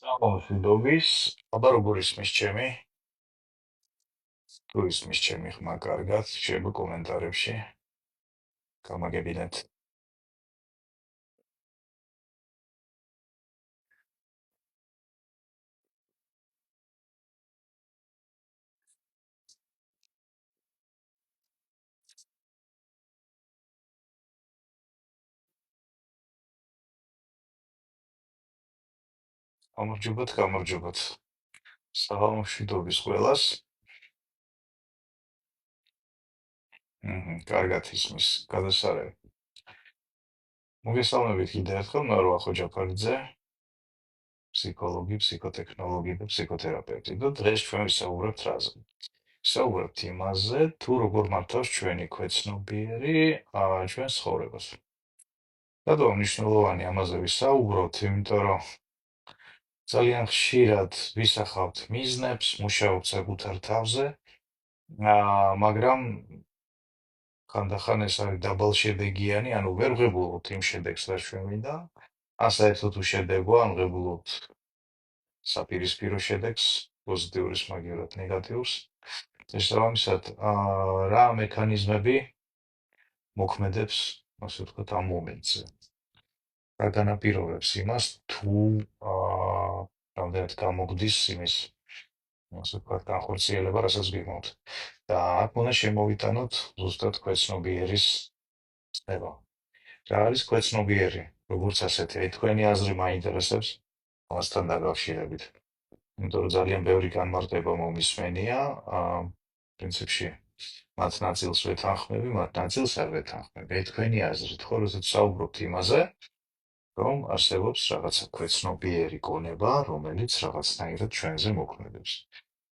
მშვიდობის, აბა როგორ ისმის ჩემი? თუ ისმის ჩემი ხმა კარგად, შეიძლება კომენტარებში გამაგებინეთ. გამარჯობათ. საღამო მშვიდობის ყველას. კარგად ისმის, გადასარევი. მოგესალმებით კიდევ ერთხელ, მე ვარ ვახო ჯაფარიძე, ფსიქოლოგი, ფსიქოტექნოლოგი და ფსიქოთერაპევტი და დღეს ჩვენ ვისაუბრებთ რაზე? ვისაუბრებთ იმაზე, თუ როგორ მართავს ჩვენი ქვეცნობიერი ჩვენს ცხოვრებას. რატომ მნიშვნელოვანი ამაზე ვისაუბროთ? იმიტომ რომ ძალიან ხშირად ვისახავთ მიზნებს, მუშაობთ საკუთარ თავზე, მაგრამ ხანდახან ეს არის დაბალშედეგიანი, ანუ ვერ ვღებულობთ იმ შედეგს, რაც ჩვენ მინდა, ან საერთოდ უშედეგო, ან ვღებულობთ საპირისპირო შედეგს, პოზიტიურის მაგივრად ნეგატიურს. შესაბამისად, რა მექანიზმები მოქმედებს, ასე ვთქვათ, ამ მომენტზე. რა განაპირობებს იმას, თუ რამდენად გამოგდის იმის, ასე ვთქვათ, განხორციელება, რასაც გიგმოთ. და აქ უნდა შემოვიტანოთ ზუსტად ქვეცნობიერის ცნება. რა არის ქვეცნობიერი? როგორც ასეთი, აი თქვენი აზრი მაინტერესებს ამასთან დაკავშირებით. იმიტომ რომ ძალიან ბევრი განმარტება მომისმენია, პრინციპში მათ ნაწილს ვეთანხმები, მათ ნაწილს არ ვეთანხმები. აი თქვენი აზრით, ხო, როდესაც საუბრობთ იმაზე, რომ არსებობს რაღაცა ქვეცნობიერი გონება, რომელიც რაღაცნაირად ჩვენზე მოქმედებს.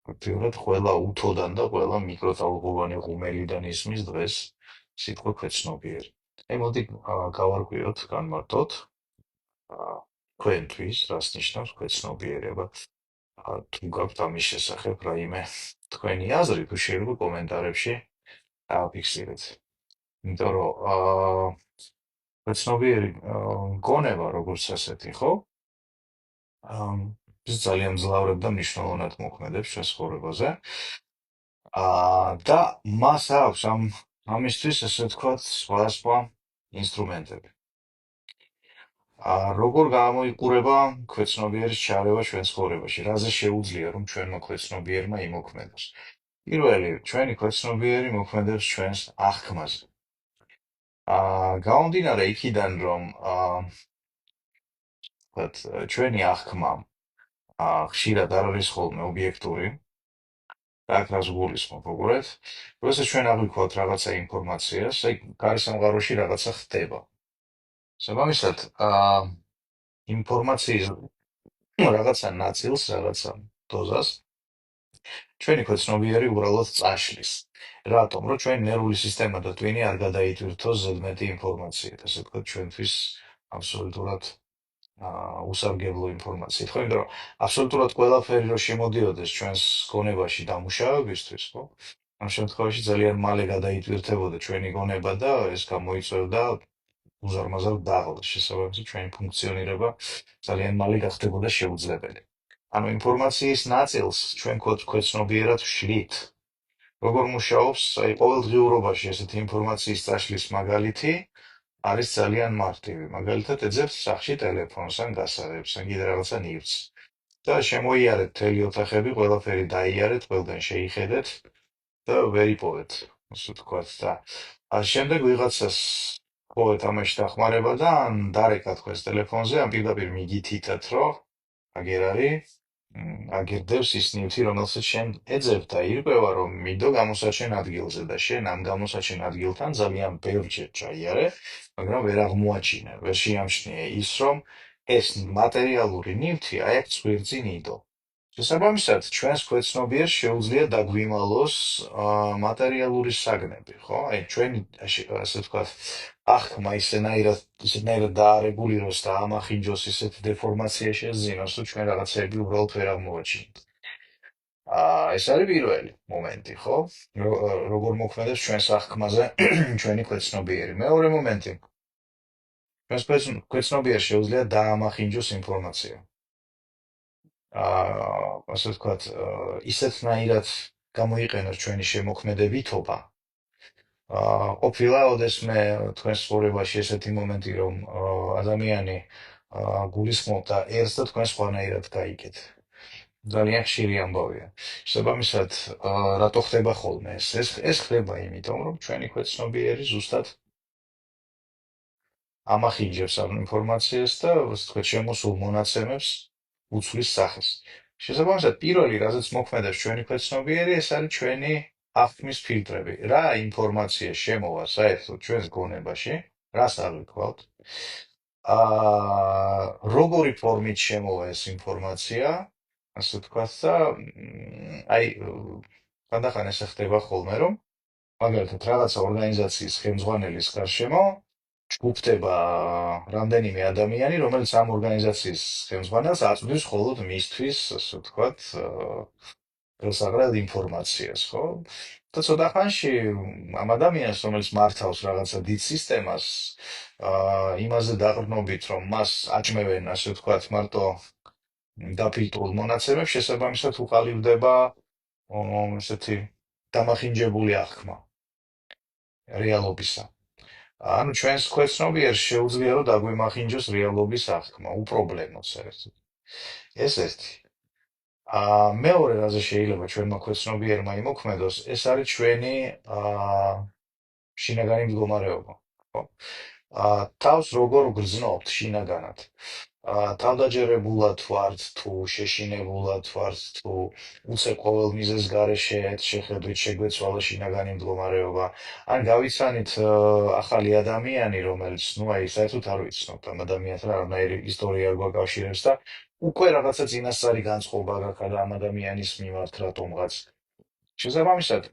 ფაქტიურად ყველა უთოდან და ყველა მიკროტალღოვანი ღუმელიდან ისმის დღეს სიტყვა ქვეცნობიერი. აი მოდი გავარკვიოთ, განმარტოთ თქვენთვის, რას ნიშნავს ქვეცნობიერება. თუ გაქვთ ამის შესახებ რაიმე თქვენი აზრი, თუ შეიძლება კომენტარებში დააფიქსირეთ. იმიტომ რომ ქვეცნობიერი გონება, როგორც ასეთი, ხო? ის ძალიან მძლავრად და მნიშვნელოვნად მოქმედებს ჩვენს ცხოვრებაზე. და მას აქვს ამისთვის, ასე ვთქვათ, სხვადასხვა ინსტრუმენტები. როგორ გამოიყურება ქვეცნობიერის ჩარევა ჩვენს ცხოვრებაში? რაზე შეუძლია, რომ ჩვენმა ქვეცნობიერმა იმოქმედოს? პირველი, ჩვენი ქვეცნობიერი მოქმედებს ჩვენს აღქმაზე. გამომდინარე იქიდან, რომ ჩვენი აღქმა ხშირად არ არის ხოლმე ობიექტური, აქ რას გულისხმობ, უყურეთ? როდესაც ჩვენ აღვიქვათ რაღაცა ინფორმაციას, აი გარესამყაროში რაღაცა ხდება. შესაბამისად, ინფორმაციის რაღაცა ნაწილს, რაღაცა დოზას ჩვენი ქვეცნობიერი უბრალოდ წაშლის. რატომ? რომ ჩვენი ნერვული სისტემა და ტვინი არ გადაიტვირთოს ზედმეტი ინფორმაციით, ასე ვთქვათ, ჩვენთვის აბსოლუტურად უსარგებლო ინფორმაციით, ხო? იმიტომ რომ აბსოლუტურად ყველაფერი რომ შემოდიოდეს ჩვენს გონებაში დამუშავებისთვის, ხო? ამ შემთხვევაში ძალიან მალე გადაიტვირთებოდა ჩვენი გონება და ეს გამოიწვევდა უზარმაზარ დაღლას. შესაბამისად, ჩვენი ფუნქციონირება ძალიან მალე გახდებოდა შეუძლებელი. ანუ ინფორმაციის ნაწილს ჩვენ ქვეცნობიერად ვშლით. როგორ მუშაობს, აი ყოველდღიურობაში ესეთი ინფორმაციის წაშლის მაგალითი არის ძალიან მარტივი. მაგალითად, ეძებთ სახში ტელეფონს, ან გასაღებს, ან კიდე რაღაცა ნივთს. და შემოიარეთ მთელი ოთახები, ყველაფერი დაიარეთ, ყველგან შეიხედეთ და ვერ იპოვეთ, ასე ვთქვათ. და შემდეგ ვიღაცას ხოვეთ ამაში დახმარება და ან დარეკა თქვენს ტელეფონზე, ან პირდაპირ მიგითითათ, რომ აგერ არის, აგერდევს ის ნივთი, რომელსაც შენ ეძებ და ირკვევა, რომ მიდო გამოსაჩენ ადგილზე და შენ ამ გამოსაჩენ ადგილთან ძალიან ბევრჯერ ჩაიარე, მაგრამ ვერ აღმოაჩინე, ვერ შეამჩნიე ის, რომ ეს მატერიალური ნივთი აი აქ წვირწინ იდო. შესაბამისად, ჩვენს ქვეცნობიერს შეუძლია დაგვიმალოს მატერიალური საგნები, ხო? აი ჩვენი ასე ვთქვათ, აღქმა ისეთნაირად დაარეგულიროს და ამახინჯოს ისეთი დეფორმაცია შეძინოს, თუ ჩვენ რაღაცეები უბრალოდ ვერ აღმოვაჩინოთ. ეს არის პირველი მომენტი, ხო? როგორ მოქმედებს ჩვენს აღქმაზე ჩვენი ქვეცნობიერი. მეორე მომენტი. ჩვენს ქვეცნობიერს შეუძლია დაამახინჯოს ინფორმაცია. ასე ვთქვათ, ისეთნაირად გამოიყენოს ჩვენი შემოქმედებითობა. ყოფილა ოდესმე თქვენს ცხოვრებაში ესეთი მომენტი, რომ ადამიანი გულისხმობდა ერთს და თქვენ სხვანაირად გაიგეთ. ძალიან ხშირი ამბავია. შესაბამისად, რატო ხდება ხოლმე ეს? ეს ხდება იმიტომ, რომ ჩვენი ქვეცნობიერი ზუსტად ამახინჯებს ამ ინფორმაციას და ასე ვთქვათ, შემოსულ მონაცემებს უცვლის სახეს. შესაბამისად, პირველი, რაზეც მოქმედებს ჩვენი ქვეცნობიერი, ეს არის ჩვენი აღქმის ფილტრები. რა ინფორმაცია შემოვა საერთოდ ჩვენს გონებაში, რას აღვიქვავთ? როგორი ფორმით შემოვა ეს ინფორმაცია, ასე ვთქვათ და აი ხანდახან ესე ხდება ხოლმე, რომ მაგალითად რაღაცა ორგანიზაციის ხელმძღვანელის გარშემო ჯგუფდება რამდენიმე ადამიანი, რომელიც ამ ორგანიზაციის ხელმძღვანელს აწვდის მხოლოდ მისთვის, ასე ვთქვათ, გასაღრად ინფორმაციას, ხო? და ცოტა ხანში ამ ადამიანს, რომელიც მართავს რაღაცა დიდ სისტემას, იმაზე დაყრდნობით, რომ მას აჭმევენ, ასე ვთქვათ, მარტო დაფილტრულ მონაცემებს, შესაბამისად უყალიბდება ესეთი დამახინჯებული აღქმა რეალობისა. ანუ ჩვენს ქვეცნობიერს შეუძლია რომ დაგვიმახინჯოს რეალობის აღქმა, უპრობლემოდ საერთოდ. ეს ერთი. მეორე რაზე შეიძლება ჩვენმა ქვეცნობიერმა იმოქმედოს, ეს არის ჩვენი შინაგანი მდგომარეობა. ხო? თავს როგორ გრძნობთ შინაგანად? თავდაჯერებულად ვართ თუ შეშინებულად ვართ თუ უცებ ყოველ მიზეზს გარეშე შეხედვით შეგვეცვალა შინაგანი მდგომარეობა. ან გავიცანით ახალი ადამიანი, რომელიც ნუ აი საერთოდ არ ვიცნობთ ამ ადამიანთან არანაირი ისტორია არ გვაკავშირებს და უკვე რაღაცა წინასწარი განწყობა გაქვს ამ ადამიანის მიმართ რატომღაც. შესაბამისად,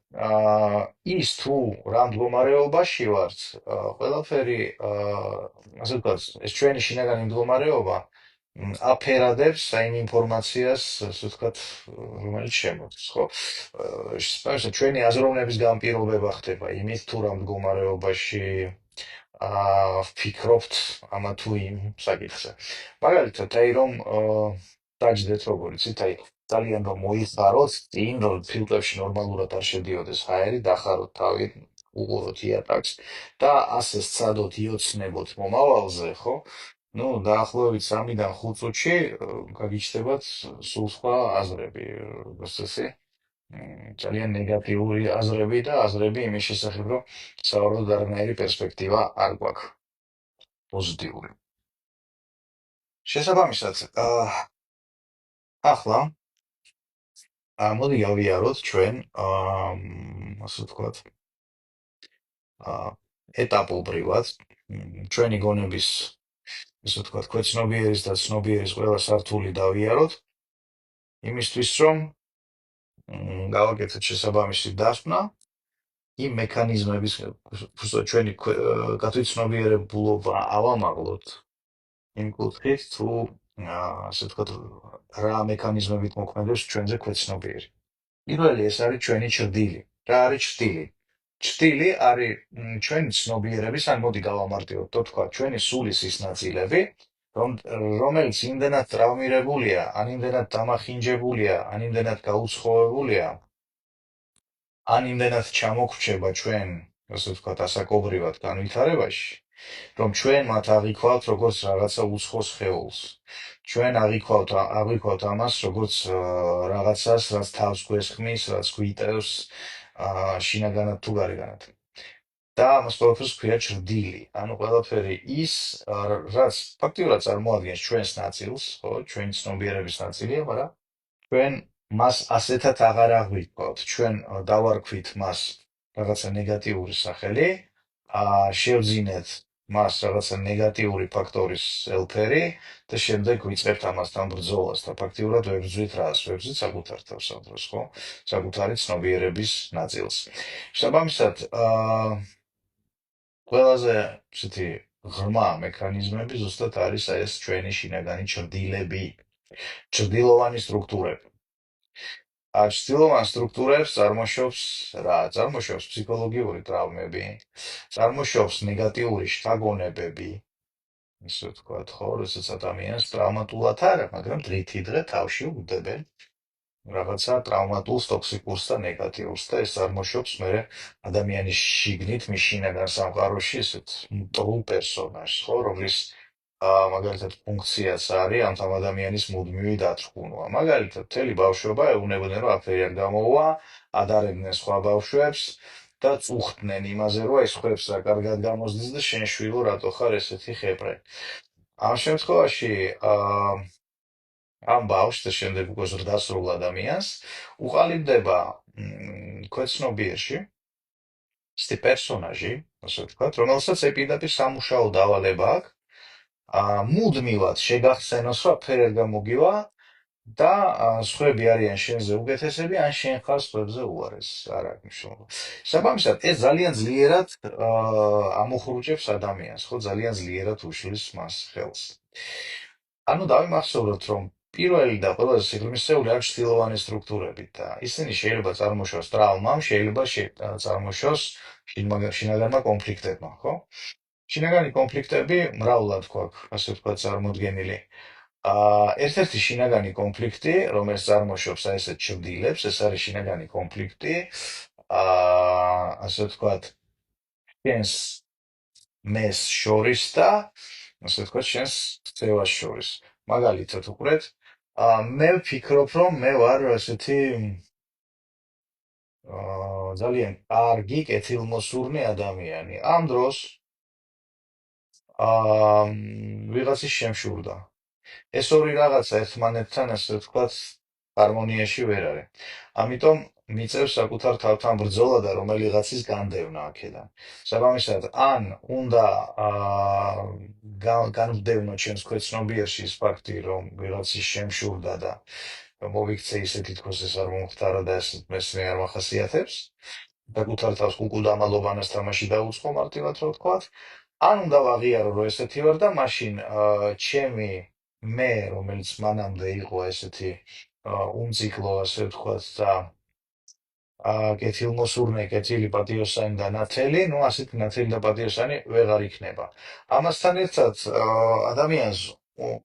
ის თუ რა მდგომარეობაში ვართ, ყველაფერი, ასე ვთქვათ, ეს ჩვენი შინაგანი მდგომარეობა აფერადებს იმ ინფორმაციას, ასე ვთქვათ, რომელიც შემოდის, ხო? შესაბამისად, ჩვენი აზროვნების განპირობება ხდება იმით, თუ რა მდგომარეობაში ვფიქრობთ ამა თუ იმ საკითხზე. მაგალითად, აი რომ დაჯდეთ როგორ იცით, აი ძალიან რომ მოიხაროთ წინ, რომ ფილტრებში ნორმალურად არ შედიოდეს ჰაერი, დახაროთ თავი, უყუროთ იატაკს და ასე სცადოთ, იოცნებოთ მომავალზე, ხო? ნუ დაახლოებით 3-დან 5 წუთში გაგიჩნდებათ სულ სხვა აზრები, როგორც წესი, ძალიან ნეგატიური აზრები და აზრები იმის შესახებ, რომ სავარაუდოდ არანაირი პერსპექტივა არ გვაქვს პოზიტიური. შესაბამისად, ახლა მოდი გავიაროთ ჩვენ, ასე ვთქვათ, ეტაპობრივად ჩვენი გონების, ასე ვთქვათ, ქვეცნობიერის და ცნობიერის ყველა სართული დავიაროთ, იმისთვის, რომ გავაკეთოთ შესაბამისი დასკვნა იმ მექანიზმების, ჩვენი გათვითცნობიერებულობა ავამაღლოთ იმ კუთხით, თუ ასე ვთქვათ, რა მექანიზმებით მოქმედებს ჩვენზე ქვეცნობიერი. პირველი ეს არის ჩვენი ჭრდილი. რა არის ჭრდილი? ჭრდილი არის ჩვენი ცნობიერების, ან მოდი გავამარტივოთ, თქვა ჩვენი სულის ის ნაწილები, რომელიც იმდენად ტრავმირებულია, ან იმდენად დამახინჯებულია, ან იმდენად გაუცხოვებულია, ან იმდენად ჩამოგრჩება ჩვენ, ასე ვთქვათ, ასაკობრივად განვითარებაში, რომ ჩვენ მათ აღიქვავთ როგორც რაღაცა უცხოს სხეულს. ჩვენ აღიქვავთ ამას როგორც რაღაცას, რაც თავს გვესხმის, რაც გვიტევს შინაგანად თუ გარეგანად. და ამას ყველაფერს ქვია ჭრდილი. ანუ ყველაფერი ის, რაც ფაქტიურად წარმოადგენს ჩვენს ნაწილს, ხო, ჩვენი ცნობიერების ნაწილია, მაგრამ ჩვენ მას ასეთად აღარ აღვიქვავთ. ჩვენ დავარქვით მას რაღაცა ნეგატიური სახელი, შევძინეთ მას რაღაცა ნეგატიური ფაქტორის ელფერი და შემდეგ ვიწყებთ ამასთან ბრძოლას და ფაქტიურად ვებრძვით რას? ვებრძვით საკუთარ თავს ამ დროს, ხო? საკუთარი ცნობიერების ნაწილს. შესაბამისად, ყველაზე ესეთი ღრმა მექანიზმები ზუსტად არის ეს ჩვენი შინაგანი ჭრდილები, ჭრდილოვანი სტრუქტურები. ჭრდილოვან სტრუქტურებს წარმოშობს რა? წარმოშობს ფსიქოლოგიური ტრავმები, წარმოშობს ნეგატიური შთაგონებები, ისე ვთქვათ, ხო, როდესაც ადამიანს ტრავმატულად არა, მაგრამ დღითიდღე თავში უდებენ რაღაცა ტრავმატულს, ტოქსიკურს და ნეგატიურს და ეს წარმოშობს მერე ადამიანის შიგნით, მის შინაგან სამყაროში ესეთ მტრულ პერსონაჟს, ხო, რომლის მაგალითად ფუნქციაც არის ამ ადამიანის მუდმივი დათრგუნვა. მაგალითად, მთელი ბავშვობა ეუბნებოდნენ, რომ აფერი არ გამოუვა, ადარებდნენ სხვა ბავშვებს და წუხდნენ იმაზე, რომ ეს ხვებს რა კარგად გამოსდის და შენ შვილო რატო ხარ ესეთი ხეპრე. ამ შემთხვევაში ამ ბავშვს და შემდეგ უკვე ზრდასრულ ადამიანს უყალიბდება ქვეცნობიერში ისეთი პერსონაჟი, ასე ვთქვათ, რომელსაც ეპიდაპირ სამუშაო დავალება აქვს, მუდმივად შეგახსენოს, რომ ფერი არ გამოგივა და სხვები არიან შენზე უკეთესები, ან შენ ხარ სხვებზე უარესი, არ აქვს მნიშვნელობა. საბამისად, ეს ძალიან ძლიერად ამოხურუჭებს ადამიანს, ხო, ძალიან ძლიერად უშლის მას ხელს. ანუ დავიმახსოვროთ, რომ პირველი და ყველაზე სიღრმისეული აქვს ცდილოვანი სტრუქტურები და ისინი შეიძლება წარმოშოს ტრავმამ, შეიძლება წარმოშოს შინაგანმა კონფლიქტებმა, ხო? შინაგანი კონფლიქტები მრავლად გვაქვს, ასე ვთქვათ, წარმოდგენილი. ერთ-ერთი შინაგანი კონფლიქტი, რომელიც წარმოშობს აი ესეთ ჩრდილებს, ეს არის შინაგანი კონფლიქტი, ასე ვთქვათ, შენს მეს შორის და ასე ვთქვათ, შენს ქცევას შორის. მაგალითად, უყურეთ, მე ვფიქრობ, რომ მე ვარ ესეთი ძალიან კარგი, კეთილმოსურნე ადამიანი. ამ დროს ვიღაცის შემშურდა. ეს ორი რაღაცა ერთმანეთთან, ასე ვთქვათ, ჰარმონიაში ვერ არის. ამიტომ მიწევს საკუთარ თავთან ბრძოლა და რომელიღაცის განდევნა აქედან. საბამისად, ან უნდა განვდევნო ჩემს ქვეცნობიერში ის ფაქტი, რომ ვიღაცის შემშურდა და მოვიქცე ისე თითქოს ეს არ მომხდარა და ეს მესმე არ მახასიათებს. საკუთარ თავს კუკუდამალობანას თამაში დაუწყო მარტივად რა ვთქვათ. ან უნდა ვაღიარო, რომ ესეთი ვარ და მაშინ ჩემი მე, რომელიც მანამდე იყო ესეთი უმციკლო, ასე ვთქვათ, და კეთილმოსურნე, კეთილი პატიოსანი და ნათელი, ну ასეთი ნათელი და პატიოსანი ვეღარ იქნება. ამასთან ერთად ადამიანს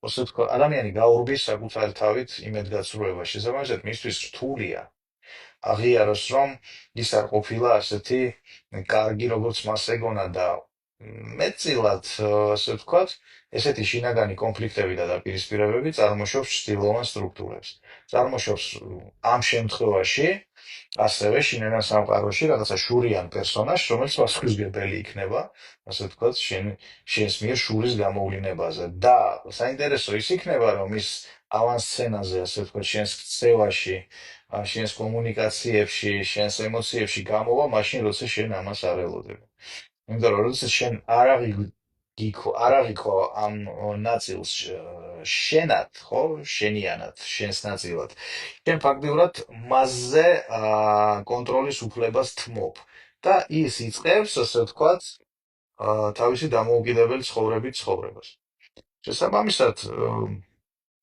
ასე ვთქვათ, ადამიანი გაურბის საკუთარ თავით იმედგაცრუებაში. შესაბამისად, მისთვის რთულია აღიაროს, რომ ის არ ყოფილა ასეთი კარგი, როგორც მას ეგონა და მეტწილად, ასე ვთქვათ, ესეთი შინაგანი კონფლიქტები და დაპირისპირებები წარმოშობს ჩრდილოვან სტრუქტურებს. წარმოშობს ამ შემთხვევაში ასევე შინაგან სამყაროში რაღაცა შურიან პერსონაჟს, რომელიც პასუხისმგებელი იქნება, ასე ვთქვათ, შენს მიერ შურის გამოვლინებაზე. და საინტერესო ის იქნება, რომ ის ავანსცენაზე, ასე ვთქვათ, შენს ქცევაში, შენს კომუნიკაციებში, შენს ემოციებში გამოვა, მაშინ როცა შენ ამას არ ელოდები. იმიტომ რომ როდესაც შენ არ აღიქო ამ ნაწილს შენად, ხო, შენიანად, შენს ნაწილად, შენ ფაქტიურად მასზე კონტროლის უფლებას თმობ და ის იწყებს, ასე ვთქვათ, თავისი დამოუკიდებელი ცხოვრებით ცხოვრებას. შესაბამისად,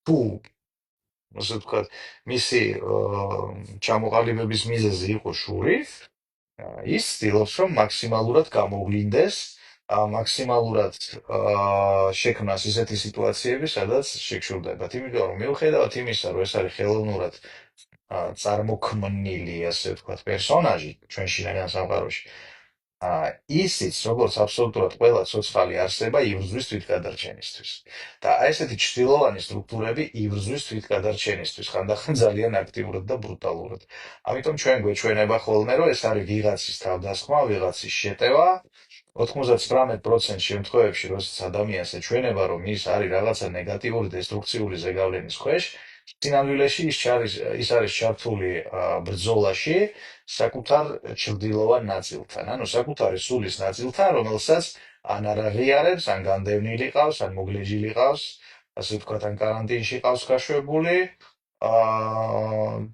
თუ ასე ვთქვათ, მისი ჩამოყალიბების მიზეზი იყო შური, ის ცდილობს, რომ მაქსიმალურად გამოვლინდეს, მაქსიმალურად შექმნას ისეთი სიტუაციები, სადაც შეგშურდებათ. იმიტომ რომ მიუხედავად იმისა, რომ ეს არის ხელოვნურად წარმოქმნილი, ასე ვთქვათ, პერსონაჟი ჩვენ შინაგან სამყაროში, ისიც, როგორც აბსოლუტურად ყველა ცოცხალი არსება იბრძვის თვითგადარჩენისთვის. და აი ესეთი ჩრდილოვანი სტრუქტურები იბრძვის თვითგადარჩენისთვის, ხანდახან ძალიან აქტიურად და ბრუტალურად. ამიტომ ჩვენ გვეჩვენება ხოლმე, რომ ეს არის ვიღაცის თავდასხმა, ვიღაცის შეტევა. 99% შემთხვევებში, როდესაც ადამიანს ეჩვენება, რომ ის არის რაღაცა ნეგატიური, დესტრუქციული ზეგავლენის ქვეშ, სინამდვილეში ის არის ჩართული ბრძოლაში საკუთარ ჩრდილოვან ნაწილთან, ანუ საკუთარი სულის ნაწილთან, რომელსაც ან არ აღიარებს, ან განდევნილი ყავს, ან მოგლეჯილი ყავს, ასე ვთქვათ, ან კარანტინში ყავს გაშვებული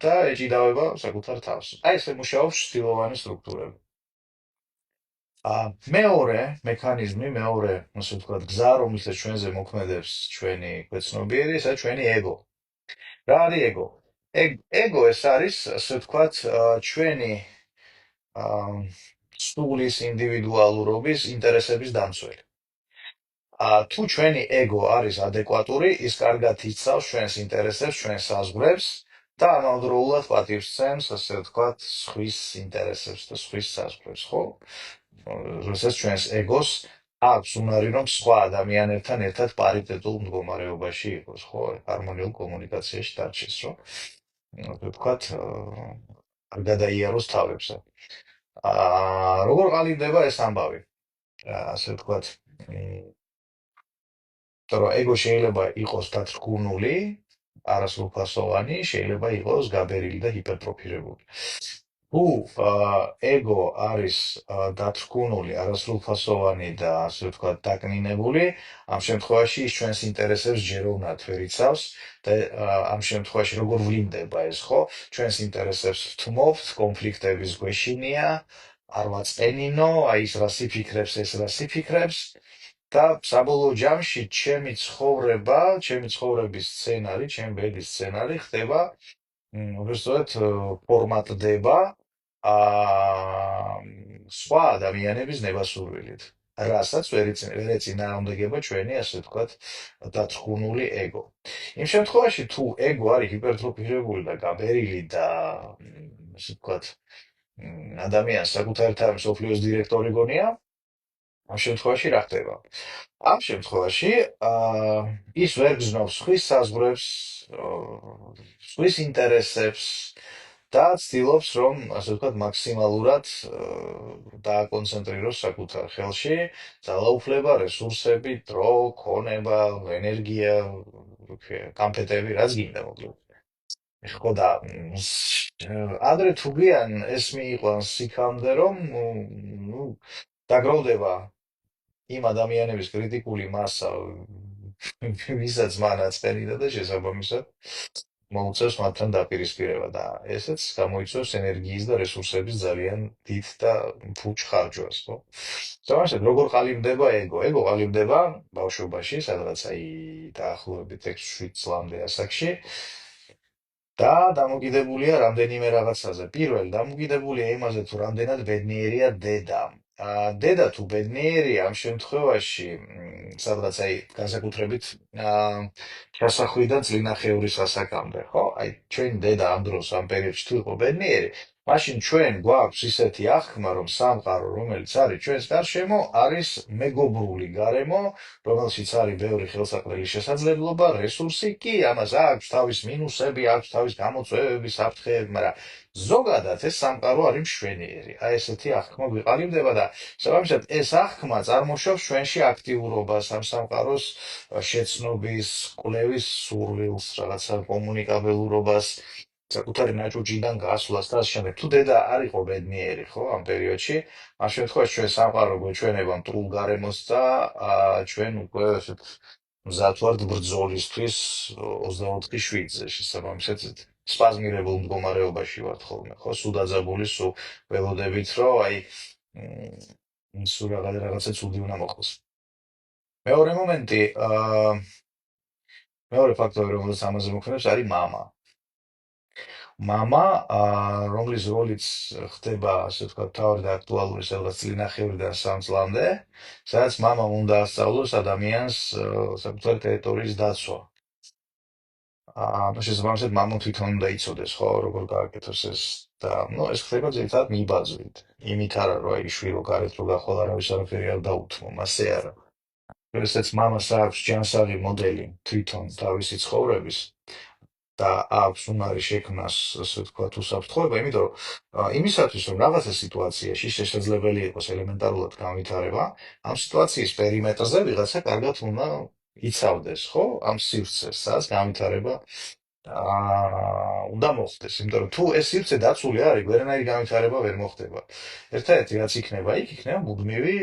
და ეჭიდავება საკუთარ თავს. აი ესე მუშაობს ჩრდილოვანი სტრუქტურები. მეორე მექანიზმი, მეორე, ასე ვთქვათ, გზა, რომელსაც ჩვენზე მოქმედებს ჩვენი ქვეცნობიერი, ესაა ჩვენი ეგო. რა არის ეგო? ეგო ეს არის, ასე ვთქვათ, ჩვენი სულის ინდივიდუალურობის ინტერესების დამცველი. თუ ჩვენი ეგო არის ადეკვატური, ის კარგად იცავს ჩვენს ინტერესებს, ჩვენს საზღვრებს და ამავდროულად პატივს სცემს, ასე ვთქვათ, სხვის ინტერესებს და სხვის საზღვრებს, ხო? როდესაც ჩვენს ეგოს აქვს უნარი, რომ სხვა ადამიანებთან ერთად პარიტეტულ მდგომარეობაში იყოს, ხო? ჰარმონიულ კომუნიკაციაში დარჩეს, რომ ასე ვთქვათ, არ გადაიაროს თავებზე. როგორ ყალიბდება ეს ამბავი? ასე ვთქვათ, რომ ეგო შეიძლება იყოს დათრგუნული, არასრულფასოვანი, შეიძლება იყოს გაბერილი და ჰიპერტროფირებული. თუ ეგო არის დათრგუნული, არასრულფასოვანი და ასე ვთქვათ დაკნინებული, ამ შემთხვევაში ის ჩვენს ინტერესებს ჯეროვნად ვერ იცავს და ამ შემთხვევაში როგორ ვლინდება ეს, ხო? ჩვენს ინტერესებს ვთმობთ, კონფლიქტების გვეშინია, არ ვაწყენინო, აი ის რას იფიქრებს, ეს რას იფიქრებს. და საბოლოო ჯამში ჩემი ცხოვრების სცენარი, ჩემი ბედის სცენარი ხდება, უბრალოდ ფორმატდება სხვა ადამიანების ნებასურვილით, რასაც ვერ ეწინააღმდეგება ჩვენი, ასე ვთქვათ, დათრგუნული ეგო. იმ შემთხვევაში, თუ ეგო არის ჰიპერტროფირებული და გაბერილი და ასე ვთქვათ, ადამიანს საკუთარი თავის მსოფლიოს დირექტორი გონია, ამ შემთხვევაში რა ხდება? ამ შემთხვევაში ის ვერ გზნობს სხვის საზღვრებს, სხვის ინტერესებს და ცდილობს, რომ ასე ვთქვათ, მაქსიმალურად დააკონცენტრიროს საკუთარ ხელში, ძალაუფლება, რესურსები, დრო, ქონება, ენერგია, კამფეტები, რაც გინდა მოკლედ. ხო და ადრე თუ გვიან ეს მიიყვანს იქამდე, რომ ნუ დაგროვდება იმ ადამიანების კრიტიკული მასა, ვისაც მან აწყენიდა და შესაბამისად მოუწევს მათთან დაპირისპირება და ესეც გამოიწვევს ენერგიის და რესურსების ძალიან დიდ და ფუჭ ხარჯვას, ხო? სამაშად როგორ ყალიბდება ეგო? ეგო ყალიბდება ბავშვობაში, სადღაც აი დაახლოებით 6-7 წლამდე ასაკში და დამოკიდებულია რამდენიმე რაღაცაზე. პირველი დამოკიდებულია იმაზე, თუ რამდენად ბედნიერია დედა. დედა თუ ბედნიერია ამ შემთხვევაში, სადღაც აი განსაკუთრებით ჩასახვიდან წლინახევრის ასაკამდე, ხო? აი ჩვენი დედა ამ დროს ამ პერიოდში თუ იყო ბედნიერი, მაშინ ჩვენ გვაქვს ისეთი აღქმა, რომ სამყარო, რომელიც არის ჩვენს გარშემო, არის მეგობრული გარემო, რომელშიც არის ბევრი ხელსაყრელი შესაძლებლობა, რესურსი კი, ამას აქვს თავის მინუსები, აქვს თავის გამოწვევები, საფრთხეები, მაგრამ ზოგადად ეს სამყარო არის მშვენიერი. აი ესეთი აღქმა გვიყალიბდება და შესაბამისად ეს აღქმა წარმოშობს ჩვენში აქტიურობას, ამ სამყაროს შეცნობის, კვლევის სურვილს, რაღაცა კომუნიკაბელურობას, საკუთარი ნაჭუჭიდან გასვლას და ასე შემდეგ. თუ დედა არ იყო ბედნიერი, ხო, ამ პერიოდში, ამ შემთხვევაში ჩვენ სამყარო გვეჩვენება მტრულ გარემოს და ჩვენ უკვე ესეთ მზად ვართ ბრძოლისთვის 24/7-ზე შესაბამისად სპაზმირებულ მდგომარეობაში ვართ ხოლმე, ხო, სულ დაძაბული, სულ ველოდებით, რომ აი სულ რაღაცა ცუდი უნდა მოხდეს. მეორე მომენტი, მეორე ფაქტორი, რომელსაც ამაზე მოქმედებს, არის მამა. მამა, რომლის როლიც ხდება, ასე ვთქვათ, მთავარი და აქტუალური სადღაც წლინახევრიდან 3 წლამდე, სადაც მამამ უნდა ასწავლოს ადამიანს საკუთარი ტერიტორიის დაცვა. შესაბამისად, მამამ თვითონ უნდა იცოდეს, ხო, როგორ გააკეთოს ეს და ეს ხდება ძირითადად მიბაძვით. იმით არა, რომ აი შვილო გარეთ რო გახვალ არავის არაფერი არ დაუთმო, მასე არა. როდესაც მამას აქვს ჯანსაღი მოდელი თვითონ თავისი ცხოვრების და აქვს უნარი შექმნას, ასე ვთქვათ, უსაფრთხოება, იმიტომ რომ იმისათვის, რომ რაღაცა სიტუაციაში შესაძლებელი იყოს ელემენტარულად განვითარება, ამ სიტუაციის პერიმეტრზე ვიღაცა კარგად უნდა იცავდეს, ხო? ამ სივრცეს, სადაც განვითარება უნდა მოხდეს, იმიტომ რომ თუ ეს სივრცე დაცული არის, ვერანაირი განვითარება ვერ მოხდება. ერთადერთი რაც იქნება, იქნება მუდმივი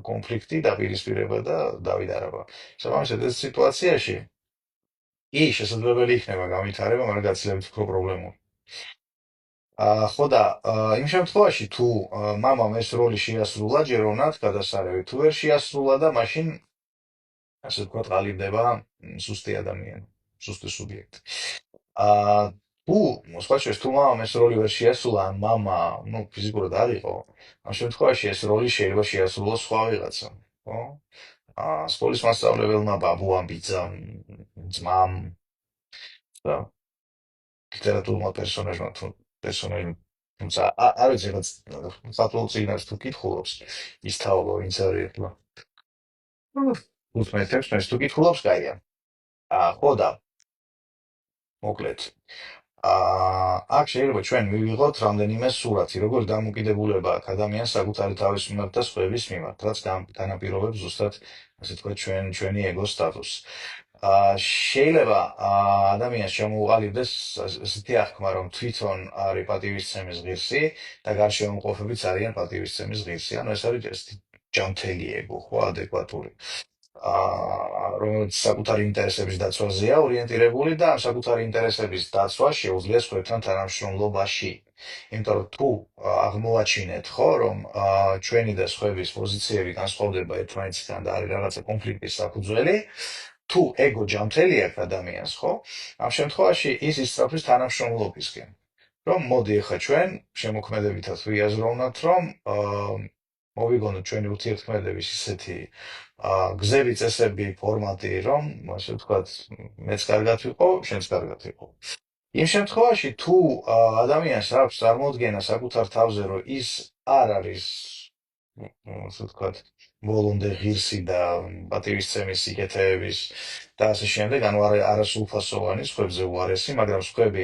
კონფლიქტი, დაპირისპირება და დავიდარება. შესაბამისად, ეს სიტუაციაში კი, შესაძლებელი იქნება განვითარება, მაგრამ გაცილებით უფრო პრობლემური. ხო და იმ შემთხვევაში, თუ მამამ ეს როლი შეასრულა ჯეროვნად, გადასარევი, თუ ვერ შეასრულა და მაშინ, ასე ვთქვათ, ყალიბდება სუსტი ადამიანი, სუსტი სუბიექტი. თუ, სხვა შორის, თუ მამამ ეს როლი ვერ შეასრულა, ან მამა, ფიზიკურად არ იყო, ამ შემთხვევაში ეს როლი შეიძლება შეასრულოს სხვა ვიღაცამ, ხო? სკოლის მასწავლებელმა, ბაბუამ, ბიძამ, ძმამ და ლიტერატურულმა პერსონაჟმა, თუმცა არ ვიცი, რაღაც სატულო წიგნებს თუ კითხულობს, ის თაობა, ვინც არის, უთმეთებს, თუ კითხულობს, კაია. ხო და მოკლედ. აქ შეიძლება ჩვენ მივიღოთ რამდენიმე სურათი, როგორ დამოკიდებულება აქვს ადამიანს საკუთარი თავის მიმართ და სხვების მიმართ, რაც განაპირობებს ზუსტად, ასე თქვა, ჩვენი ეგოს სტატუსს. შეიძლება ადამიანს შემოუყალიბდეს ესეთი აღქმა, რომ თვითონ არის პატივისცემის ღირსი და გარშემოყოფებიც არიან პატივისცემის ღირსი. ანუ ეს არის ესეთი ჯანმრთელი ეგო, ხო, ადეკვატური. რომელიც საკუთარი ინტერესების დაცვაზეა ორიენტირებული და ამ საკუთარი ინტერესების დაცვა შეუძლია სხვებთან თანამშრომლობაში. იმიტომ რომ თუ აღმოვაჩინეთ, ხო, რომ ჩვენი და სხვების პოზიციები განსხვავდება ერთმანეთისგან და არის რაღაცა კონფლიქტის საფუძველი, თუ ეგო ჯანმრთელი აქვს ადამიანს, ხო, ამ შემთხვევაში ის ისწრაფვის თანამშრომლობისკენ. რომ მოდი ახლა ჩვენ შემოქმედებითად ვიაზროვნოთ, რომ მოვიგონოთ ჩვენი ურთიერთქმედების ისეთი გზები, წესები, ფორმატი, რომ ასე ვთქვათ, მეც კარგად ვიყო, შენც კარგად იყო. იმ შემთხვევაში, თუ ადამიანს აქვს წარმოუდგენა საკუთარ თავზე, რომ ის არ არის, ასე ვთქვათ, ბოლომდე ღირსი და პატივისცემის სიკეთეების და ასე შემდეგ, ანუ არასრულფასოვანი, სხვებზე უარესი, მაგრამ სხვები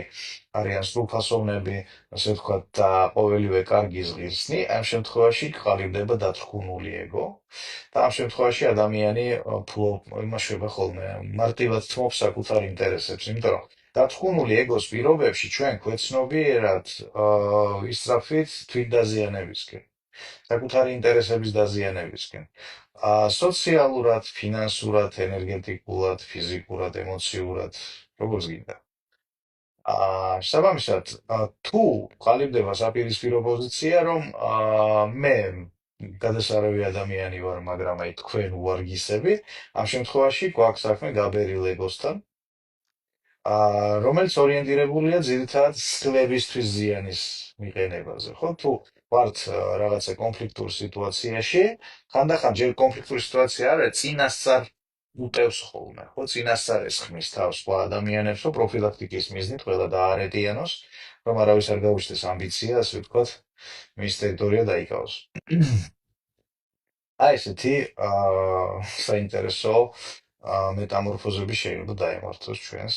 არიან სრულფასოვნები, ასე ვთქვათ, და ყოველივე კარგის ღირსნი, ამ შემთხვევაში ყალიბდება დათრგუნული ეგო. და ამ შემთხვევაში ადამიანი იმაშება ხოლმე, მარტივად თმობს საკუთარ ინტერესებს, იმიტომ რომ დათრგუნული ეგოს პირობებში ჩვენ გვეცნობიერად ისწრაფვით თვითდაზიანებისკენ, საკუთარი ინტერესების დაზიანებისკენ. სოციალურად, ფინანსურად, ენერგეტიკულად, ფიზიკურად, ემოციურად, როგორც გინდა. შესაბამისად, თუ ყალიბდება საპირისპირო პოზიცია, რომ მე გადასარევი ადამიანი ვარ, მაგრამ აი თქვენ უარგისები, ამ შემთხვევაში გვაქვს საქმე გაბერილ ეგოსთან, რომელიც ორიენტირებულია ძირითადად სქლებისთვის ზიანის მიყენებაზე, ხო? თუ ვართ რაღაცა კონფლიქტურ სიტუაციაში, ხანდახან ჯერ კონფლიქტური სიტუაცია არ არის, წინასწარ უტევს ხოლმე, ხო? წინასწარ ესხმის თავს სხვა ადამიანებს, რომ პროფილაქტიკის მიზნით ყველა დაარეტიანოს, რომ არავის არ გაუჩნდეს ამბიცია, ასე ვთქვათ, მის ტერიტორია დაიკავოს. აი ესეთი საინტერესო მეტამორფოზები შეიძლება დაემართოს ჩვენს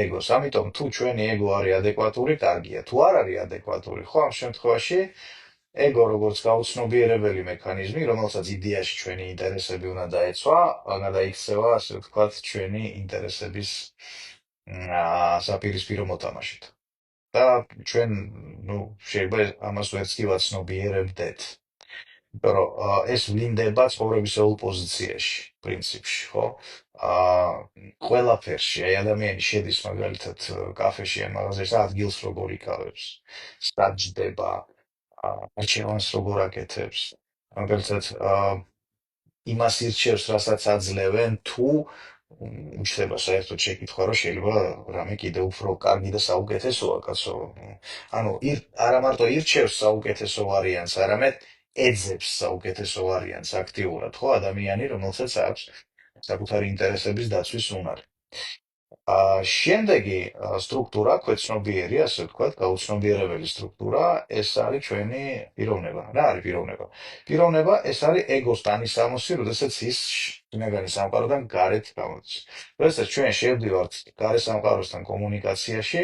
ეგოს. ამიტომ თუ ჩვენი ეგო არის ადეკვატური, კარგია. თუ არ არის ადეკვატური, ხო, ამ შემთხვევაში ეგო როგორც გაუცნობიერებელი მექანიზმი, რომელსაც იდეაში ჩვენი ინტერესები უნდა დაეცვა, გადაიქცევა, ასე ვთქვათ, ჩვენი ინტერესების საპირისპირო მოთამაშით. და ჩვენ, ну, შეიძლება ამას ვერც კი ვაცნობიერებდეთ. იმიტომ რომ ეს ვლინდება ცხოვრებისეულ პოზიციაში, პრინციპში, ხო? ყველაფერში, აი ადამიანი შედის მაგალითად კაფეში ან მაღაზიაში, ადგილს როგორ იკავებს, სად ჯდება, არჩევანს როგორ აკეთებს, მაგალითად იმას ირჩევს, რასაც აძლევენ, თუ უჩნდება საერთოდ შეკითხვა, რომ შეიძლება რამე კიდე უფრო კარგი და საუკეთესოა, კაცო. ანუ არა მარტო ირჩევს საუკეთესო ვარიანტს, არამედ ეძებს საუკეთესო ვარიანტს აქტიურად, ხო, ადამიანი, რომელსაც აქვს საკუთარი ინტერესების დაცვის უნარი. შემდეგი სტრუქტურა, ქვეცნობიერი, ასე ვთქვათ, გაუცნობიერებელი სტრუქტურა, ეს არის ჩვენი პიროვნება. რა არის პიროვნება? პიროვნება ეს არის ეგოს ტანისამოსი, როდესაც ის შინაგანი სამყაროდან გარეთ გამოდის. როდესაც ჩვენ შევდივართ გარე სამყაროსთან კომუნიკაციაში,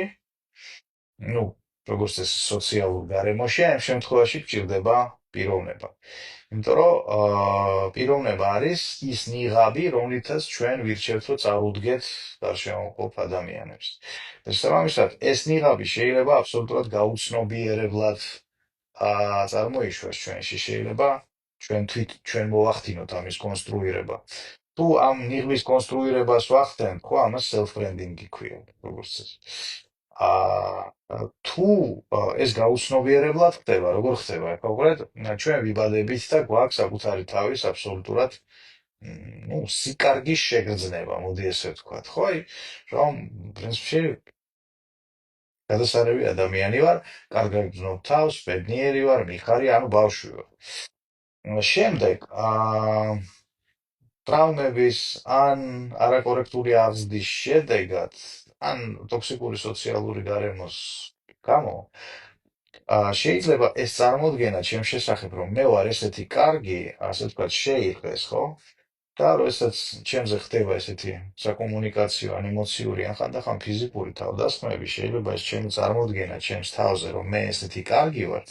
ну, როგორც ეს სოციალურ გარემოში, ამ შემთხვევაში გჭირდება პიროვნება. იმიტომ რომ პიროვნება არის ის ნიღაბი, რომლითაც ჩვენ ვირჩევთ, რომ წარუდგეთ გარშემოყოფ ადამიანებს. და შესაბამისად, ეს ნიღაბი შეიძლება აბსოლუტურად გაუცნობიერებლად წარმოიშვას ჩვენში, შეიძლება ჩვენ მოვახდინოთ ამის კონსტრუირება. თუ ამ ნიღბის კონსტრუირებას ვახდენთ, ხო, ამას self-branding-ი ქვია, როგორც წესი. თუ ეს გაუცნობიერებლად ხდება, როგორ ხდება? konkret ჩვენ ვიბადებით და გვაქვს საკუთარი თავის აბსოლუტურად ну, სიკარგის შეგრძნება, მოდი ესე ვთქვათ, ხო? აი, რომ პრინციპში გადასარევი ადამიანი ვარ, კარგად ვგზნობ თავს, ბედნიერი ვარ, მიხარი, ანუ ბავშვი ვარ. შემდეგ, ტრავმების ან არაკორექტული აღზრდის შედეგად, ან ტოქსიკური სოციალური გარემოს გამო, შეიძლება ეს წარმოდგენა ჩემს შესახებ, რომ მე ვარ ესეთი კარგი, ასე ვთქვათ, შეირყეს, ხო? და როდესაც ჩემზე ხდება ესეთი საკომუნიკაციო, ან ემოციური, ან ხანდახან ფიზიკური თავდასხმები, შეიძლება ეს ჩემი წარმოდგენა ჩემს თავზე, რომ მე ესეთი კარგი ვარ,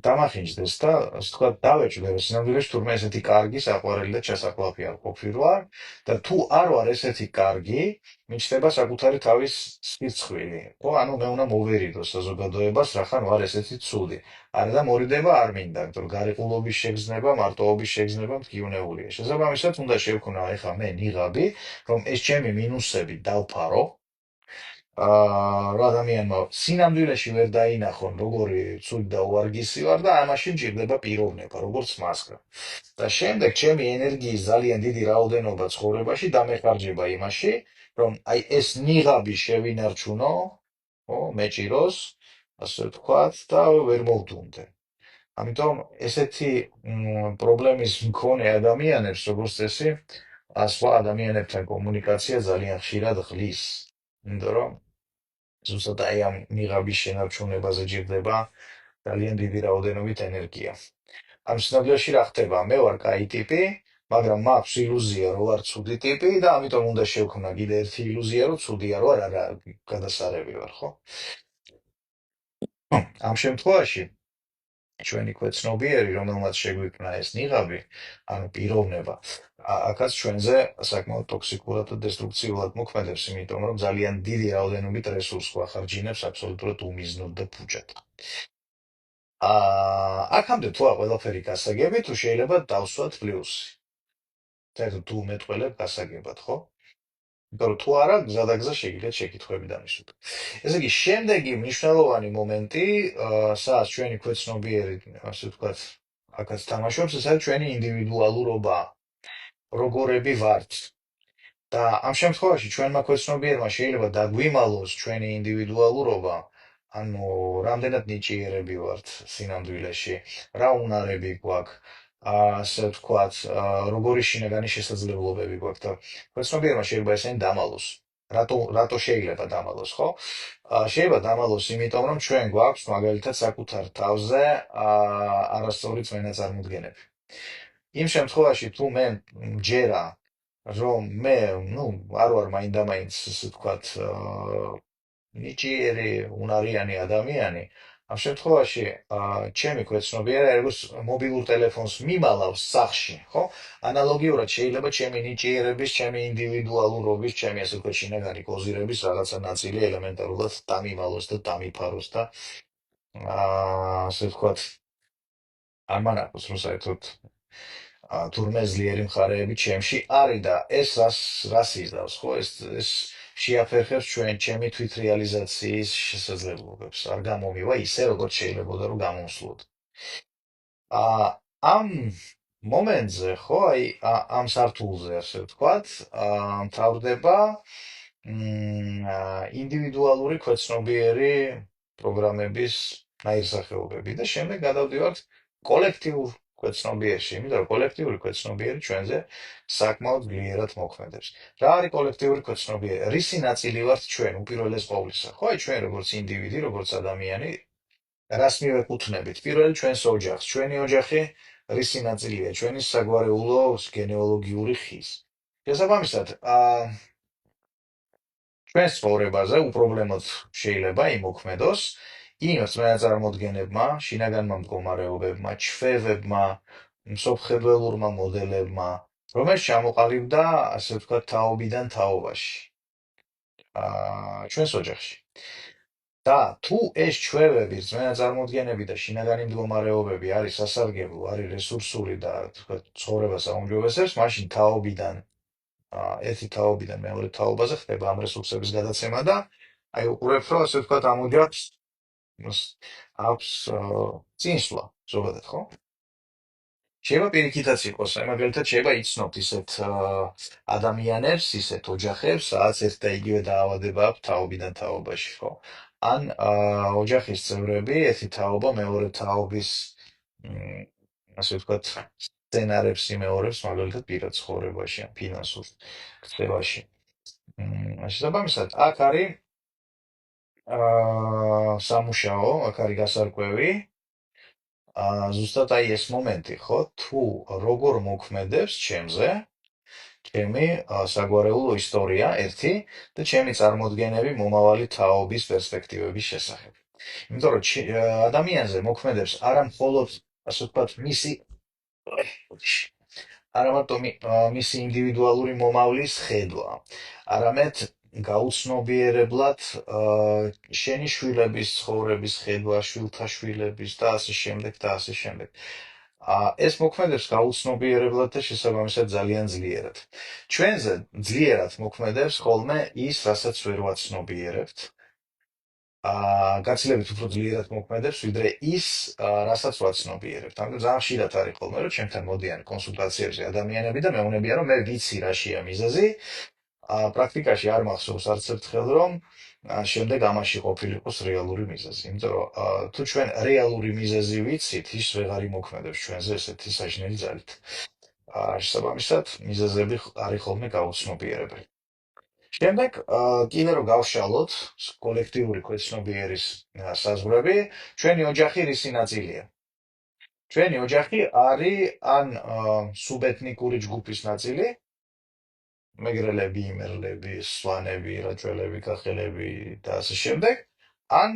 დამახინჯდეს და ასე ვთქვათ, დავეჭვდე, რომ სინამდვილეში თურმე ესეთი კარგი, საყვარელი და ჩასაყლაფი არ ყოფილვარ და თუ არ ვარ ესეთი კარგი, მიჩნდება საკუთარი თავის სპირცხვილი. ხო, ანუ მე უნდა მოვერიდო საზოგადოებას, რახან ვარ ესეთი ცუდი. არა და მორიდება არ მინდა, იმიტომ რომ გარიყულობის შეგრძნება, მარტოობის შეგრძნება მდგივნეულია. შესაბამისად, უნდა შევქნა ეხა მე ნიღაბი, რომ ეს ჩემი მინუსები დავფარო, რა ადამიანმა სინამდვილეში ვერ დაინახონ, როგორი ცუდი და უარგისი ვარ და ამაში მჭირდება პიროვნება, როგორც მასკა. და შემდეგ ჩემი ენერგიის ძალიან დიდი რაოდენობა ცხოვრებაში დამეხარჯება იმაში, რომ აი ეს ნიღაბი შევინარჩუნო, ხო, მეჭიროს, ასე ვთქვათ, და ვერ მოვდუნდე. ამიტომ ესეთი პრობლემის მქონე ადამიანებს, როგორც წესი, სხვა ადამიანებთან კომუნიკაცია ძალიან ხშირად ღლის. იმიტომ რომ ზუსტად აი ამ ნიღაბის შენარჩუნებაზე ჯირდება ძალიან დიდი რაოდენობით ენერგია. ამ სინამდვილეში რა ხდება? მე ვარ კაი ტიპი, მაგრამ მაქვს ილუზია, რომ ვარ ცუდი ტიპი და ამიტომ უნდა შევქმნა კიდე ერთი ილუზია, რომ ცუდი არ ვარ, არა, გადასარევი ვარ, ხო? ამ შემთხვევაში ჩვენი ქვეცნობიერი, რომელმაც შეგვიქმნა ეს ნიღაბი, ანუ პიროვნება, აქაც ჩვენზე საკმაოდ ტოქსიკურად და დესტრუქციულად მოქმედებს, იმიტომ რომ ძალიან დიდი რაოდენობით რესურსს გვახარჯინებს აბსოლუტურად უმიზნოდ და ფუჭად. აქამდე თუ ყველაფერი გასაგები, თუ შეიძლება დავსვათ პლუსი. თუ მეტყველებ გასაგებად, ხო? იმიტომ რომ თუ არა, გზადაგზა შეგიძლიათ შეკითხვები დამისვით. ესე იგი, შემდეგი მნიშვნელოვანი მომენტი, სადაც ჩვენი ქვეცნობიერი, ასე ვთქვათ, აქაც თამაშობს, ეს არის ჩვენი ინდივიდუალურობა. როგორები ვართ. და ამ შემთხვევაში ჩვენმა ქვეცნობიერმა შეიძლება დაგვიმალოს ჩვენი ინდივიდუალურობა, ანუ რამდენად ნიჭიერები ვართ სინამდვილეში, რა უნარები გვაქვს, ასე ვთქვათ, როგორი შინაგანი შესაძლებლობები გვაქვს და ქვეცნობიერმა შეიძლება ესენი დამალოს. რატო შეიძლება დამალოს, ხო? შეიძლება დამალოს იმიტომ, რომ ჩვენ გვაქვს მაგალითად საკუთარ თავზე არასწორი წმენაწარმოდგენები. იმ შემთხვევაში თუ მე მჯერა, რომ მე, არ ვარ მაინდა-მაინც, ასე ვთქვათ, ნიჭიერი, უნარიანი ადამიანი, ამ შემთხვევაში ჩემი ქვეცნობიერება როგორც მობილურ ტელეფონს მიმალავს სახში, ხო? ანალოგიურად შეიძლება ჩემი ნიჭიერების, ჩემი ინდივიდუალურობის, ჩემი ასე ვთქვათ, შინაგანი კოზირების რაღაცა ნაწილი ელემენტარულად დამიმალოს და დამიფაროს და ასე ვთქვათ, არ მანახოს, რომ საერთოდ თურმე ძლიერი მხარეები ჩემში არის და ეს რას იზრავს, ხო? ეს შეაფერხებს ჩემი თვითრეალიზაციის შესაძლებლობებს. არ გამომივა ისე, როგორც შეიძლებოდა რომ გამომსვლოდ. ამ მომენტზე, ხო, აი ამ სართულზე, ასე ვთქვათ, მთავრდება ინდივიდუალური ქვეცნობიერი პროგრამების ნაირსახეობები და შემდეგ გადავდივართ კოლექტიურ ქვეცნობიერში, იმიტომ რომ კოლექტიური ქვეცნობიერი ჩვენზე საკმაოდ გლიერად მოქმედებს. რა არის კოლექტიური ქვეცნობიერი? რისი ნაწილი ვართ ჩვენ უპირველეს ყოვლისა? ხო, აი ჩვენ როგორც ინდივიდი, როგორც ადამიანი, რას მივეკუთვნებით? პირველი ჩვენს ოჯახს. ჩვენი ოჯახი რისი ნაწილია? ჩვენი საგვარეულო გენეალოგიური ხის. შესაბამისად, ჩვენს ცხოვრებაზე უპრობლემოდ შეიძლება იმოქმედოს იმ წინაწარმოდგენებმა, შინაგანმა მდგომარეობებმა, ჩვევებმა, მსოფლმხედველურმა მოდელებმა, რომელიც ჩამოყალიბდა, ასე ვთქვათ, თაობიდან თაობაში, ჩვენს ოჯახში. და თუ ეს ჩვევები, წინაწარმოდგენები და შინაგანი მდგომარეობები არის სასარგებლო, არის რესურსული და თქვათ, ცხოვრებას აუმჯობესებს, მაშინ თაობიდან ერთი თაობიდან მეორე თაობაზე ხდება ამ რესურსების გადაცემა და აი უყურებთ, რომ ასე ვთქვათ, ამ ოჯახს აქვს წინსვლა, ზოგადად, ხო? შეიძლება პირიქითაც იყოს, აი მაგალითად შეიძლება იცნობთ ისეთ ადამიანებს, ისეთ ოჯახებს, სადაც ერთ და იგივე დაავადება აქვს თაობიდან თაობაში, ხო? ან ოჯახის წევრები, ერთი თაობა მეორე თაობის, ასე ვთქვათ, სცენარებს იმეორებს, მაგალითად პირად ცხოვრებაში ან ფინანსურ ქცევაში. შესაბამისად, აქ არის სამუშაო, აქ არის გასარკვევი. ზუსტად აი ეს მომენტი, ხო? თუ როგორ მოქმედებს ჩემზე, ჩემი საგვარეულო ისტორია ერთი და ჩემი წარმოდგენები მომავალი თაობის პერსპექტივების შესახებ. იმიტომ რომ ადამიანზე მოქმედებს არა მხოლოდ, ასე ვთქვათ, არა მარტო მისი ინდივიდუალური მომავლის ხედვა, არამედ გაუცნობიერებლად შენი შვილების ცხოვრების ხედვა, შვილთა შვილების და ასე შემდეგ და ასე შემდეგ. ეს მოქმედებს გაუცნობიერებლად და შესაბამისად ძალიან ძლიერად. ჩვენზე ძლიერად მოქმედებს ხოლმე ის, რასაც ვერ ვაცნობიერებთ. გაცილებით უფრო ძლიერად მოქმედებს, ვიდრე ის, რასაც ვაცნობიერებთ. ამიტომ ძალიან ხშირად არის ხოლმე, რომ ჩემთან მოდიან კონსულტაციებში ადამიანები და მეუბნებიან, რომ მე ვიცი რაშია მიზეზი, პრაქტიკაში არ მახსოვს არც ერთხელ, რომ შემდეგ ამაში ყოფილიყოს რეალური მიზეზი. იმიტომ რომ თუ ჩვენ რეალური მიზეზი ვიცით, ის ვეღარ იმოქმედებს ჩვენზე ესეთი საშინელი ძალით. შესაბამისად, მიზეზები არის ხოლმე გაუცნობიერებელი. შემდეგ, კიდე რომ გავშალოთ კოლექტიური ქვეცნობიერის საზღვრები, ჩვენი ოჯახი რისი ნაწილია? ჩვენი ოჯახი არის ან სუბეთნიკური ჯგუფის ნაწილი, მეგრელები, იმერლები, სვანები, რაჭველები, კახელები და ასე შემდეგ, ან,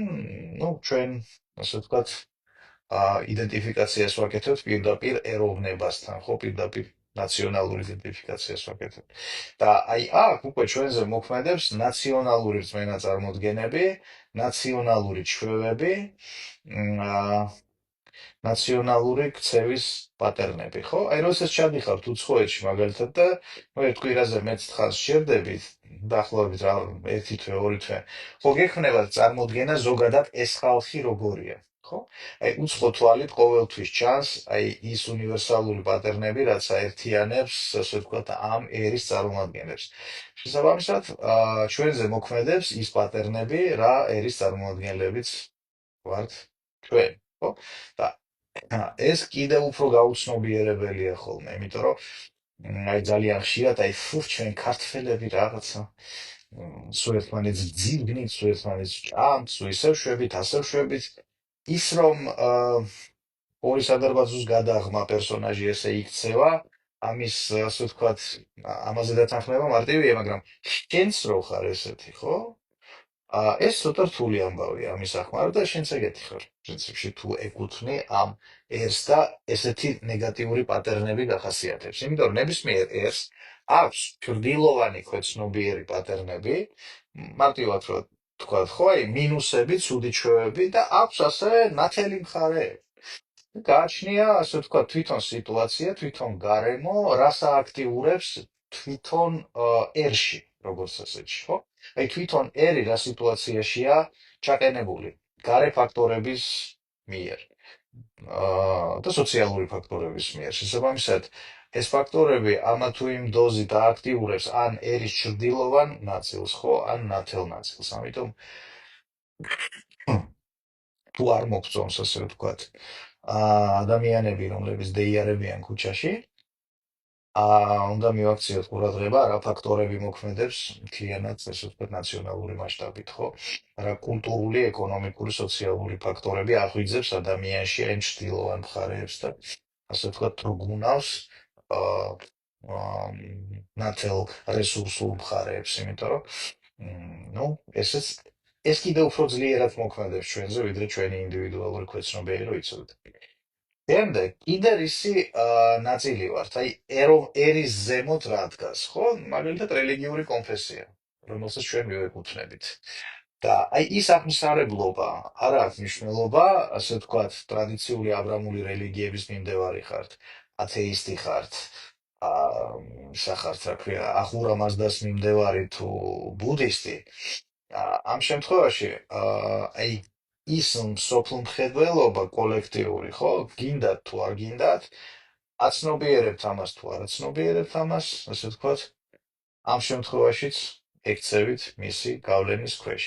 ну, ჩვენ, ასე ვთქვათ, იდენტიფიკაციას ვაკეთებთ პირდაპირ ეროვნებასთან, ხო, პირდაპირ ნაციონალური იდენტიფიკაციას ვაკეთებთ. და აი აქ უკვე ჩვენზე მოქმედებს ნაციონალური რწმენა წარმოდგენები, ნაციონალური ჩვევები, ნაციონალური ქცევის პატერნები, ხო? აი როდესაც ჩადიხართ უცხოეთში მაგალითად და ერთ კვირაზე მეც თხას შევდებით, დაახლოებით რა ერთი თვე, ორი თვე, ხო გექნებათ წარმოდგენა ზოგადად ეს ხალხი როგორია, ხო? აი უცხო თვალით ყოველთვის ჩანს აი ის უნივერსალური პატერნები, რაც აერთიანებს, ასე ვთქვათ, ამ ერის წარმოადგენებს. შესაბამისად, ჩვენზე მოქმედებს ის პატერნები, რა ერის წარმოადგენლებიც ვართ ჩვენ, ხო? და ეს კიდევ უფრო გაუცნობიერებელია ხოლმე, იმიტომ რომ აი ძალიან ხშირად აი ფუ ჩვენ ქართველები რაღაცა სულ ერთმანეთს ძირგნით, სულ ერთმანეთს ჭამთ, სულ ისევ შვებით, ასევ შვებით, ის რომ ორი სადარბაზოს გადაღმა პერსონაჟი ესე იქცევა, ამის ასე ვთქვათ, ამაზე დათანხმება მარტივია, მაგრამ შენც რო ხარ ესეთი, ხო? ეს ცოტა რთული ამბავია ამის ახმარ და შენც ეგეთი ხარ. პრინციპში თუ ეკუთვნი ამ ერს და ესეთი ნეგატიური პატერნები გახასიათებს. იმიტომ რომ ნებისმიერ ერს აქვს ჩრდილოვანი ქვეცნობიერი პატერნები, მარტივად რო თქვათ, ხო, აი მინუსები, ცუდი ჩვევები და აქვს ასევე ნათელი მხარეები. გააჩნია, ასე ვთქვათ, თვითონ სიტუაცია, თვითონ გარემო, რას ააქტიურებს თვითონ ერში, როგორც ასეთში, ხო? აი თვითონ ერი რა სიტუაციაშია ჩაყენებული გარე ფაქტორების მიერ და სოციალური ფაქტორების მიერ. შესაბამისად, ეს ფაქტორები ამა თუ იმ დოზით ააქტიურებს ან ერის ჩრდილოვან ნაწილს, ხო, ან ნათელ ნაწილს. ამიტომ თუ არ მოგწონს, ასე ვთქვათ, ადამიანები, რომლებიც δεიარებიან ქუჩაში, უნდა მივაქციოთ ყურადღება, რა ფაქტორები მოქმედებს მთლიანად, ესე ვთქვათ, ნაციონალური მასშტაბით, ხო? რა კულტურული, ეკონომიკური, სოციალური ფაქტორები აღვიძებს ადამიანში აი ჩრდილოვან მხარეებს და ასე ვთქვათ, რო გუნავს ნათელ რესურსულ მხარეებს, იმიტომ რომ ну, ეს კიდევ უფრო ძლიერად მოქმედებს ჩვენზე, ვიდრე ჩვენი ინდივიდუალური ქვეცნობიერი, რო იცოდეთ. შემდეგ, კიდე რისი ნაწილი ვართ, აი ერის ზემოთ რა დგას, ხო? მაგალითად რელიგიური კონფესია, რომელსაც ჩვენ მივეკუთვნებით. და აი ის აღმსარებლობა არ აქვს მნიშვნელობა, ასე ვთქვათ, ტრადიციული აბრამული რელიგიების მიმდევარი ხართ, ათეისტი ხართ, სახართ, რა ქვია, ახურა მაზდას მიმდევარი თუ ბუდისტი. ამ შემთხვევაში, აი ის სოფლმხედველობა კოლექტიური, ხო, გინდათ თუ არ გინდათ, აცნობიერებთ ამას თუ არ აცნობიერებთ ამას, ასე ვთქვათ, ამ შემთხვევაშიც ექცევით მისი გავლენის ქვეშ.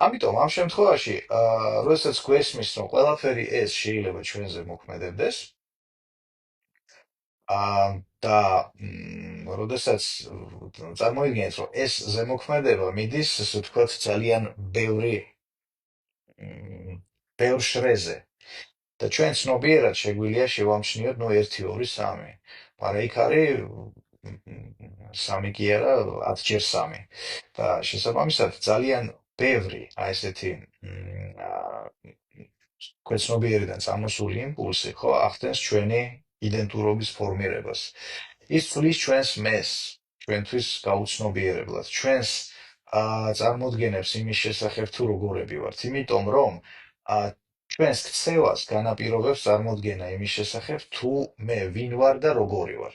ამიტომ ამ შემთხვევაში, როდესაც გვესმის, რომ ყველაფერი ეს შეიძლება ჩვენზე მოქმედებდეს, და როდესაც წარმოიდგინეთ, რომ ეს ზემოქმედება მიდის, ასე ვთქვათ, ძალიან მ, ბევრ შრეზე. და ჩვენ ცნობიერად შეგვიძლია შევამჩნიოთ, 1, 2, 3. მაგრამ იქ არის 3 კი არა, 10-ჯერ 3. და შესაბამისად ძალიან ბევრი, ესეთი ქვეცნობიერიდან წამოსული იმპულსი, ხო, ახდენს ჩვენი იდენტურობის ფორმირებას. ის ცვლის ჩვენს მეს, ჩვენთვის გაუცნობიერებლად, ჩვენს წარმოდგენებს იმის შესახებ თუ როგორები ვართ, იმიტომ რომ ჩვენს ქცევას განაპირობებს წარმოდგენა იმის შესახებ თუ მე ვინ ვარ და როგორი ვარ.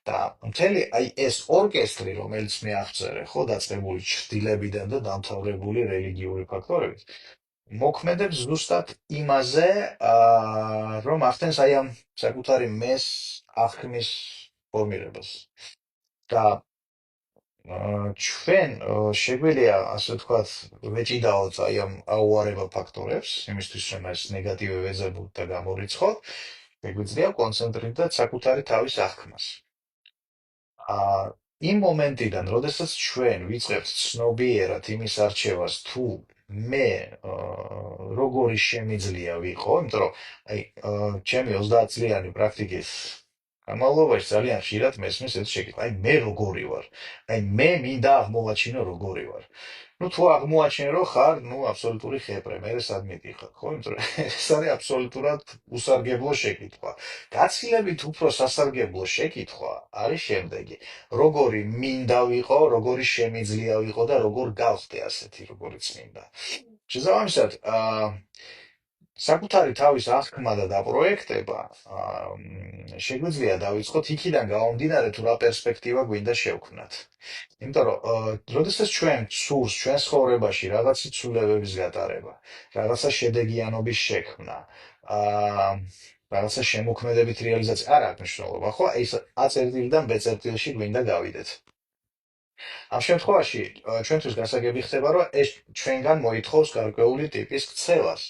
და მთელი ეს ორკესტრი, რომელიც მე აღწერე, ხო, დაწყებული ჩრდილებიდან და დამთავრებული რელიგიური ფაქტორებით, მოქმედებს ზუსტად იმაზე, რომ ახდენს აი ამ საკუთარი მეს აღქმის ფორმირებას. და ჩვენ შეგვიძლია, ასე ვთქვათ, ვეჭიდაოთ აი ამ აუარება ფაქტორებს, იმისთვის რომ ეს ნეგატივი ვეძებოთ და გამორიცხოთ, შეგვიძლია კონცენტრირდეთ საკუთარი თავის აღქმას. იმ მომენტიდან, როდესაც ჩვენ ვიწყებთ ცნობიერად იმის არჩევას, თუ მე როგორი შემიძლია ვიყო, იმიტომ რომ აი ჩემი 30-წლიანი პრაქტიკის განმავლობაში ძალიან ხშირად მესმის ეს შეკითხვა, აი მე როგორი ვარ? აი მე მინდა აღმოვაჩინო როგორი ვარ. ნუ თუ აღმოაჩინე რომ ხარ, ნუ აბსოლუტური ხეპრე, მე სად მიდიხარ, ხო? იმიტომ რომ ეს არის აბსოლუტურად უსარგებლო შეკითხვა. გაცილებით უფრო სასარგებლო შეკითხვა არის შემდეგი. როგორი მინდა ვიყო, როგორი შემიძლია ვიყო და როგორ გავხდე ასეთი, როგორიც მინდა. შესაბამისად, საკუთარი თავის აღქმა და დაპროექტება შეგვიძლია დავიწყოთ იქიდან გამომდინარე, თუ რა პერსპექტივა გვინდა შევქმნათ. იმიტომ რომ, როდესაც ჩვენ სურს ჩვენს ცხოვრებაში რაღაცა ცვლილებების გატარება, რაღაცა შედეგიანობის შექმნა, რაღაცა შემოქმედებით რეალიზაცია, არ აქვს მნიშვნელობა, ხო? აი ეს A წერტილიდან B წერტილში გვინდა გავიდეთ. ამ შემთხვევაში ჩვენთვის გასაგები ხდება, რომ ეს ჩვენგან მოითხოვს გარკვეული ტიპის ქცევას.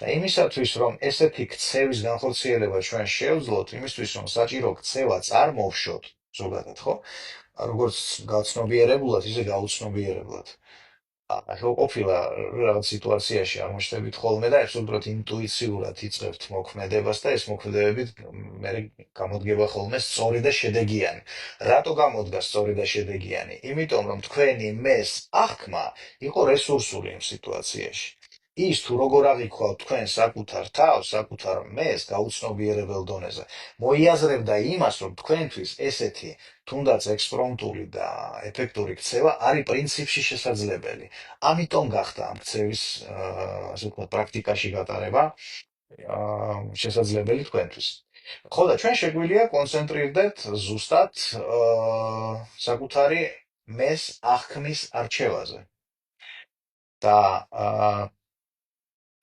და იმისათვის, რომ ესეთი ქცევის განხორციელება ჩვენ შევძლოთ, იმისთვის, რომ საჭირო ქცევა წარმოვშოთ, ზოგადად, ხო? როგორც გაცნობიერებულად, ისე გაუცნობიერებლად. ახლა ყოფილა რაღაც სიტუაციაში აღმოჩნდებით ხოლმე და აბსოლუტურად ინტუიციურად იწყებთ მოქმედებას და ეს მოქმედებები მე გამოდგება ხოლმე სწორი და შედეგიანი. რატო გამოდგა სწორი და შედეგიანი? იმიტომ რომ თქვენი მეს აღქმა იყო რესურსული იმ სიტუაციაში. ის თუ როგორ აღიქვა თქვენ საკუთარ თავს, საკუთარ მეს გაუცნობიერებელ დონეზე, მოიაზრებდა იმას, რომ თქვენთვის ესეთი თუნდაც ექსპრომტული და ეფექტური ქცევა არის პრინციპში შესაძლებელი. ამიტომ გახდა ამ ქცევის, ასე ვთქვათ, პრაქტიკაში გატარება შესაძლებელი თქვენთვის. ხო და ჩვენ შეგვიძლია კონცენტრირდეთ ზუსტად საკუთარი მეს აღქმის არჩევაზე. და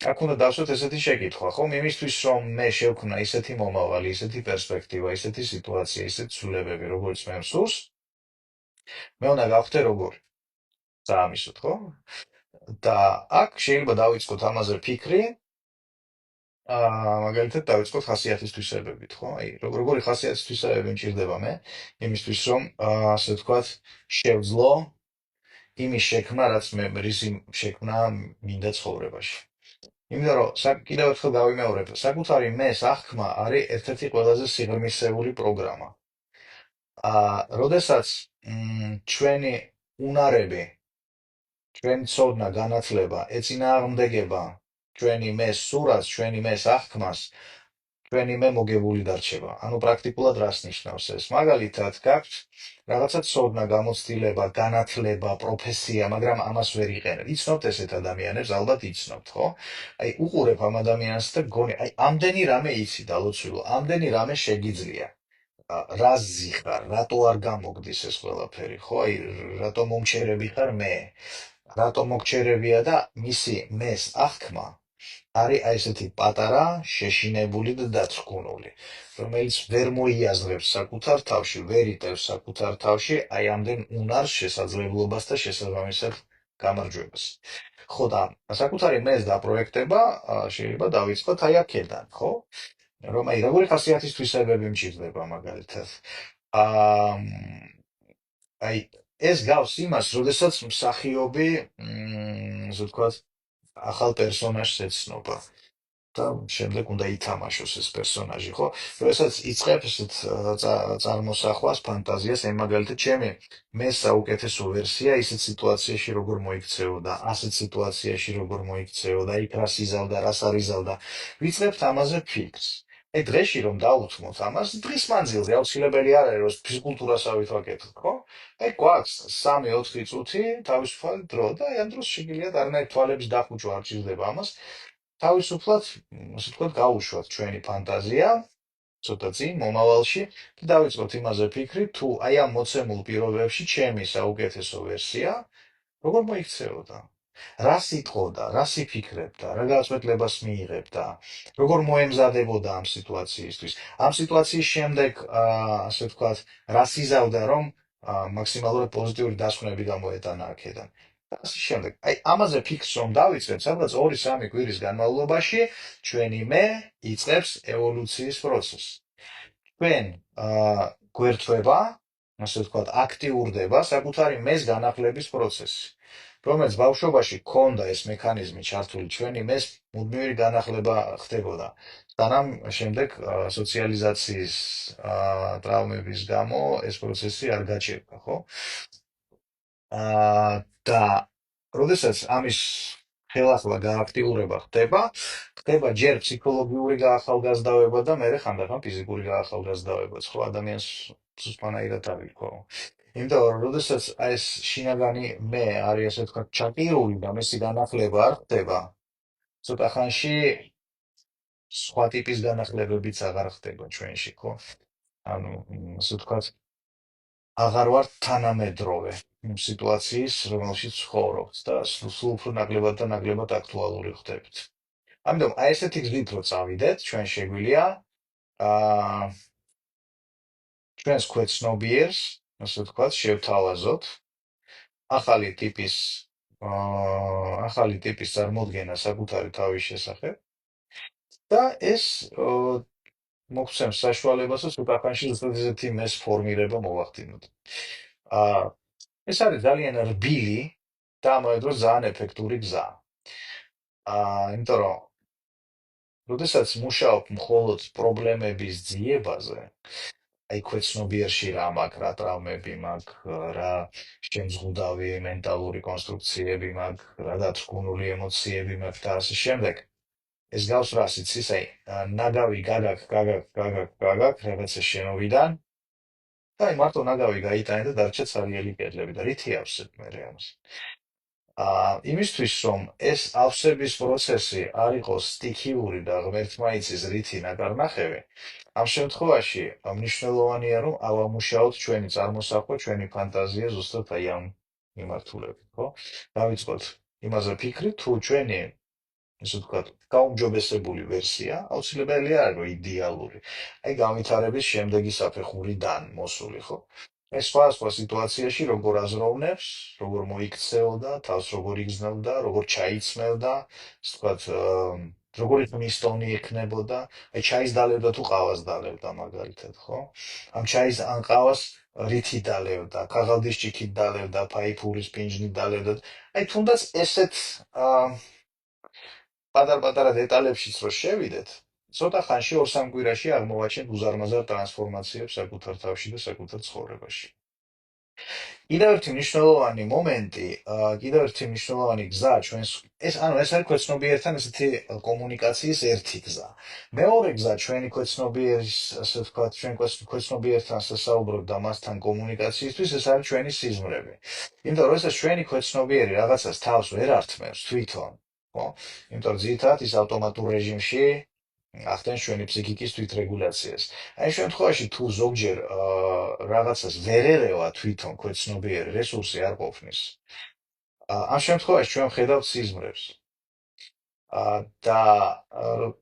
აქ უნდა დავსვათ ესეთი შეკითხვა, ხომ? იმისთვის, რომ მე შევქმნა ისეთი მომავალი, ისეთი პერსპექტივა, ისეთი სიტუაცია, ისეთი ცვლილებები, როგორც მე მსურს, მე უნდა გავხდე როგორი. წაამისოთ, ხო? და აქ შეიძლება დავიწყოთ ამაზე ფიქრი, მაგალითად დავიწყოთ ხასიათის თვისებებით, ხო? აი, როგორი ხასიათის თვისებები მჭირდება მე, იმისთვის, რომ ასე ვთქვათ, შევძლო იმის შექმნა, რაც მე რისი შექმნა მინდა ცხოვრებაში. იმიტომ რომ კიდევ ერთხელ გავიმეორებ, საკუთარი მეს აღქმა არის ერთ-ერთი ყველაზე სიღრმისეული პროგრამა. როდესაც ჩვენი უნარები, ჩვენი ცოდნა, განათლება ეწინააღმდეგება ჩვენი მეს სურათს, ჩვენი მეს აღქმას, ჩვენი მე მოგებული დარჩება. ანუ პრაქტიკულად რას ნიშნავს ეს? მაგალითად, გაქვთ რაღაცა ცოდნა, გამოცდილება, განათლება, პროფესია, მაგრამ ამას ვერ იყენებ. იცნობთ ესეთ ადამიანებს, ალბათ იცნობთ, ხო? აი, უყურებ ამ ადამიანს და გონი, აი, ამდენი რამე იცი დალოცვილო, ამდენი რამე შეგიძლია. რა ზიხარ, რატო არ გამოგდის ეს ყველაფერი, ხო? აი, რატო მომჩერები ხარ მე? რატო მოგჩერებია და მისი მეს აღქმა არის აი ესეთი პატარა, შეშინებული და დაწრგუნული, რომელიც ვერ მოიაზრებს საკუთარ თავში, ვერ იტევს საკუთარ თავში აი ამდენ უნარს, შესაძლებლობას და შესაბამისად გამარჯვებას. ხო და საკუთარი მეს დაპროექტება შეიძლება დავიწყოთ აი აქედან, ხო? რომ აი როგორი ხასიათის თვისებები მჭირდება მაგალითად. აა აი ეს გავს იმას, როდესაც მსახიობი, ასე ვთქვათ, ახალ პერსონაჟს ეცნობა. და შემდეგ უნდა ითამაშოს ეს პერსონაჟი, ხო? როდესაც იწყებს ესეთ წარმოსახვას, ფანტაზიას, აი მაგალითად, ჩემი მე საუკეთესო ვერსია ისეთ სიტუაციაში როგორ მოიქცეოდა, ასეთ სიტუაციაში როგორ მოიქცეოდა, იქ რას იზავდა, რას არ იზავდა. ვიწყებთ ამაზე ფიქრს. აი დღეში რომ დავუთმოთ ამას, დღის მანძილზე აუცილებელი არ არის, რომ ფიზიკულტურასავით ვაკეთოთ, ხო? აი გვაქვს 3-4 წუთი თავისუფალი დრო და აი ამ დროს შეგიძლიათ არანაირ თვალების დახუჭვა არ ჭირდება ამას. თავისუფლად, ასე ვთქვათ, გავუშვათ ჩვენი ფანტაზია, ცოტა წინ, მომავალში და დავიწყოთ იმაზე ფიქრი, თუ აი ამ მოცემულ პირობებში ჩემი საუკეთესო ვერსია როგორ მოიქცეოდა? რას იტყოდა, რას იფიქრებდა, რა გადაწყვეტილებას მიიღებდა, როგორ მოემზადებოდა ამ სიტუაციისთვის. ამ სიტუაციის შემდეგ, ასე ვთქვათ, რას იზავდა, რომ მაქსიმალურად პოზიტიური დასკვნები გამოეტანა აქედან. და ასე შემდეგ. აი, ამაზე ფიქრს რომ დავიწყებ, სადღაც 2-3 კვირის განმავლობაში ჩვენი მე იწყებს ევოლუციის პროცესს. ჩვენ გვერდდება, ასე ვთქვათ, აქტიურდება საკუთარი მეს განახლების პროცესი, რომელიც ბავშვობაში ჰქონდა ეს მექანიზმი ჩართული, ჩვენი მეს მუდმივი განახლება ხდებოდა. სანამ შემდეგ სოციალიზაციის ტრავმების გამო ეს პროცესი არ გაჩერდა, ხო? და როდესაც ამის ხელახლა გააქტიურება ხდება ჯერ ფსიქოლოგიური გაახალგაზრდავება და მერე ხანდახან ფიზიკური გაახალგაზრდავებაც, ხო, ადამიანს სუსტანაირად არის, ხო. იმიტომ რომ როდესაც აი ეს შინაგანი მე არის ასე ვთქვათ ჩაკირული და მისი განახლება არ ხდება, ცოტა ხანში სხვა ტიპის განახლებებიც აღარ ხდება ჩვენში, ხო? ანუ ასე ვთქვათ, აღარ ვარ თანამედროვე იმ სიტუაციის, რომელშიც ცხოვრობთ და სულ უფრო ნაკლებად და ნაკლებად აქტუალური ხდებით. ამიტომ აი ესეთი გზით რო წავიდეთ, ჩვენ შეგვიძლია აა ჩვენს ქვეცნობიერს, ასე ვთქვათ, შევთავაზოთ ახალი ტიპის წარმოდგენა საკუთარი თავის შესახებ და ეს მოგცემს საშუალებასაც უკახანში ზუსტად ესეთი მეს ფორმირება მოვახდინოთ. აა ეს არის ძალიან რბილი და ამავე დროს ძალიან ეფექტური გზა. იმიტომ რომ როდესაც მუშაობ მხოლოდ პრობლემების ძიებაზე, აი ქვეცნობიერში რა მაქვს, რა ტრავმები მაქვს, რა შემზღუდავი მენტალური კონსტრუქციები მაქვს, რა დათრგუნული ემოციები მაქვს და ასე შემდეგ. ეს გავს რას იცის, აი ნაგავი გაგაკ, რაღაცა შენობიდან და აი მარტო ნაგავი გაიტანე და დარჩა ცარიელი კედლები და რითი ავსებ მე ამას. იმისთვის, რომ ეს ავსების პროცესი არ იყოს სტიქიური და ღმერთმაიცის რითი ნაკარნახევი, ამ შემთხვევაში მნიშვნელოვანია, რომ ავამუშაოთ ჩვენი წარმოსახვა, ჩვენი ფანტაზია ზუსტად აი ამ მიმართულებით, ხო? დავიწყოთ იმაზე ფიქრი, თუ ჩვენი, ისე ვთქვათ, გაუმჯობესებული ვერსია აუცილებელი არ არის, რომ იდეალური. აი განვითარების შემდეგი საფეხურიდან მოსული, ხო? ეს სხვადასხვა სიტუაციაში როგორ აზროვნებს, როგორ მოიქცეოდა, თავს როგორ იგრძნობდა, როგორ ჩაიცმევდა, ასე ვთქვათ, როგორი ხმის ტონი ექნებოდა, აი ჩაის დალევდა თუ ყავას დალევდა მაგალითად, ხო? ამ ჩაის ან ყავას რითი დალევდა, ქაღალდის ჭიქით დალევდა, ფაიფურის პინჟნით დალევდა. აი თუნდაც ესეთ პატარ-პატარა დეტალებშიც რო შევიდეთ, ცოტა ხანში 2-3 კვირაში აღმოვაჩენთ უზარმაზარ ტრანსფორმაციებს საკუთარ თავში და საკუთარ ცხოვრებაში. კიდევ ერთი მნიშვნელოვანი მომენტი, კიდევ ერთი მნიშვნელოვანი გზა ჩვენს ეს არის ქვეცნობიერთან ესეთი კომუნიკაციის ერთი გზა. მეორე გზა ჩვენი ქვეცნობიერის, ასე ვთქვათ, ჩვენ ქვეცნობიერთან სასაუბრობ და მასთან კომუნიკაციისთვის ეს არის ჩვენი სიზმრები. იმიტომ რომ ეს ჩვენი ქვეცნობიერი რაღაცას თავს ვერ ართმევს თვითონ, ხო? იმიტომ რომ ძირითადად ის ავტომატურ რეჟიმში ახდენს ჩვენი ფსიქიკის თვითრეგულაციას. აი შემთხვევაში თუ ზოგჯერ რაღაცას ვერ ერევა თვითონ ქვეცნობიერი რესურსი არ ყოფნის. ამ შემთხვევაში ჩვენ ვხედავთ სიზმრებს. და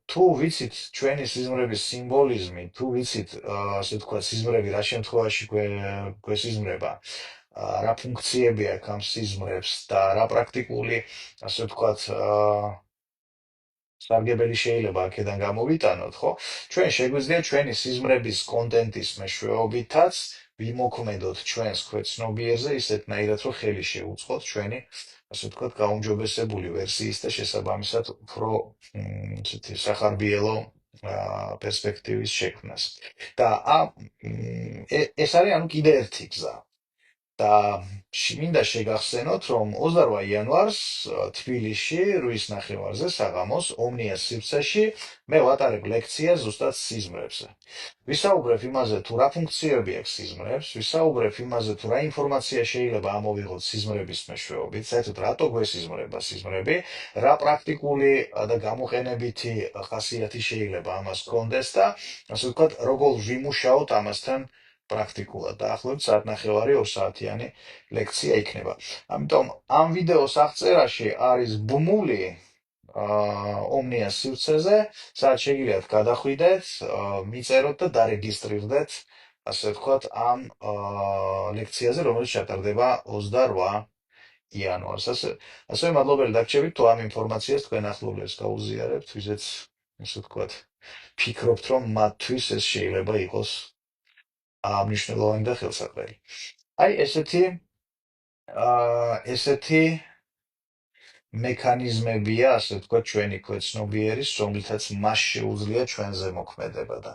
თუ ვიცით ჩვენი სიზმრების სიმბოლიზმი, თუ ვიცით, ასე ვთქვათ, სიზმრები რა შემთხვევაში გვესიზმრება, რა ფუნქციები აქვს ამ სიზმრებს და რა პრაქტიკული, ასე ვთქვათ, სარგებელი შეიძლება აქედან გამოვიტანოთ, ხო? ჩვენ შეგვიძლია ჩვენი სიზმრების კონტენტის მეშვეობითაც ვიმოქმედოთ ჩვენს ქვეცნობიერზე ისეთნაირად, რომ ხელი შეუწყოთ ჩვენი, ასე ვთქვათ, გაუმჯობესებული ვერსიის და შესაბამისად უფრო ესეთი სახარბიელო პერსპექტივის შექმნას. და ეს არის ანუ კიდე ერთი გზა. და მინდა შეგახსენოთ, რომ 28 იანვარს თბილისში, რუის ნახევარზე, საღამოს, ომნიას სივრცეში მე ვატარებ ლექციას ზუსტად სიზმრებზე. ვისაუბრებ იმაზე, თუ რა ფუნქციები აქვს სიზმრებს, ვისაუბრებ იმაზე, თუ რა ინფორმაცია შეიძლება ამოვიღოთ სიზმრების მეშვეობით, საერთოდ რატო გვესიზმრება სიზმრები, რა პრაქტიკული და გამოყენებითი ხასიათი შეიძლება ამას ჰქონდეს და, ასე ვთქვათ, როგორ ვიმუშაოთ ამასთან პრაქტიკულად. დაახლოებით საათნახევარი, 2 საათიანი ლექცია იქნება. ამიტომ ამ ვიდეოს აღწერაში არის ბმული ომნიას სივრცეზე, სადაც შეგიძლიათ გადახვიდეთ, მიწეროთ და დარეგისტრირდეთ, ასე ვთქვათ, ამ ლექციაზე, რომელიც ჩატარდება 28 იანვარს. ასევე მადლობელი დაგჭირებით, თუ ამ ინფორმაციას თქვენ ახლობლებს გაუზიარებთ, ვიზეც, ასე ვთქვათ, ფიქრობთ, რომ მათთვის ეს შეიძლება იყოს მნიშვნელოვანი და ხელსაყრელი. აი, ესეთი მექანიზმებია, ასე ვთქვათ, ჩვენი ქვეცნობიერის, რომლითაც მას შეუძლია ჩვენზე მოქმედება და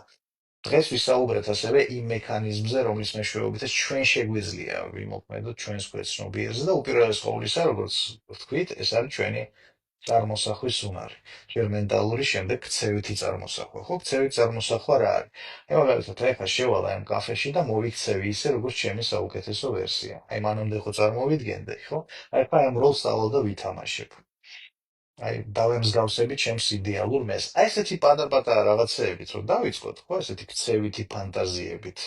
დღეს ვისაუბრეთ ასევე იმ მექანიზმზე, რომლის მეშვეობითაც ჩვენ შეგვიძლია ვიმოქმედოთ ჩვენს ქვეცნობიერზე და უპირველეს ყოვლისა, როგორც ვთქვით, ეს არის ჩვენი წარმოსახვის უნარი. ჯერ მენტალური, შემდეგ ქცევითი წარმოსახვა. ხო, ქცევითი წარმოსახვა რა არის? აი, მაგალითად, ეხლა შევალ ამ კაფეში და მოვიქცევი ისე, როგორც ჩემი საუკეთესო ვერსია. აი, მანამდე ხო წარმოვიდგენდი, ხო? აი, ხა ამ როლს წავალ და ვითამაშებ. აი, დავემსგავსები ჩემს იდეალურ მეს. აი, ესეთი პატარ-პატარა რაღაცეებით, რომ დავიწყოთ, ხო, ესეთი ქცევითი ფანტაზიებით.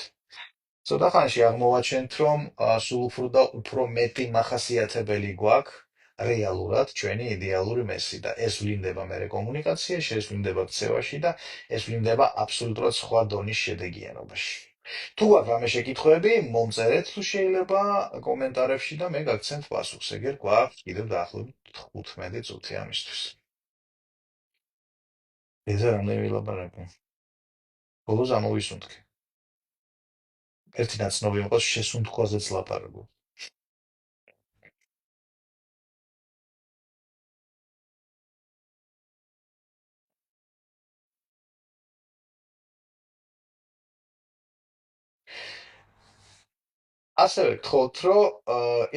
ცოტა ხანში აღმოვაჩენთ, რომ სულ უფრო და უფრო მეტი მახასიათებელი გვაქვს რეალურად ჩვენი იდეალური მესი და ეს ვლინდება მერე კომუნიკაციაში, ეს ვლინდება ქცევაში და ეს ვლინდება აბსოლუტურად სხვა დონის შედეგიანობაში. თუ გვაქვს რამე შეკითხვები, მომწერეთ თუ შეიძლება კომენტარებში და მე გაგცემთ პასუხს. ეგერ გვაქვს კიდევ დაახლოებით 15 წუთი ამისთვის. ეზე რამდენი ვილაპარაკე? ბოლოს ამოვისუნთქე. ერთი ნაცნობი მყავს შესუნთქვაზეც ლაპარაკობ. ასევე გთხოვთ, რომ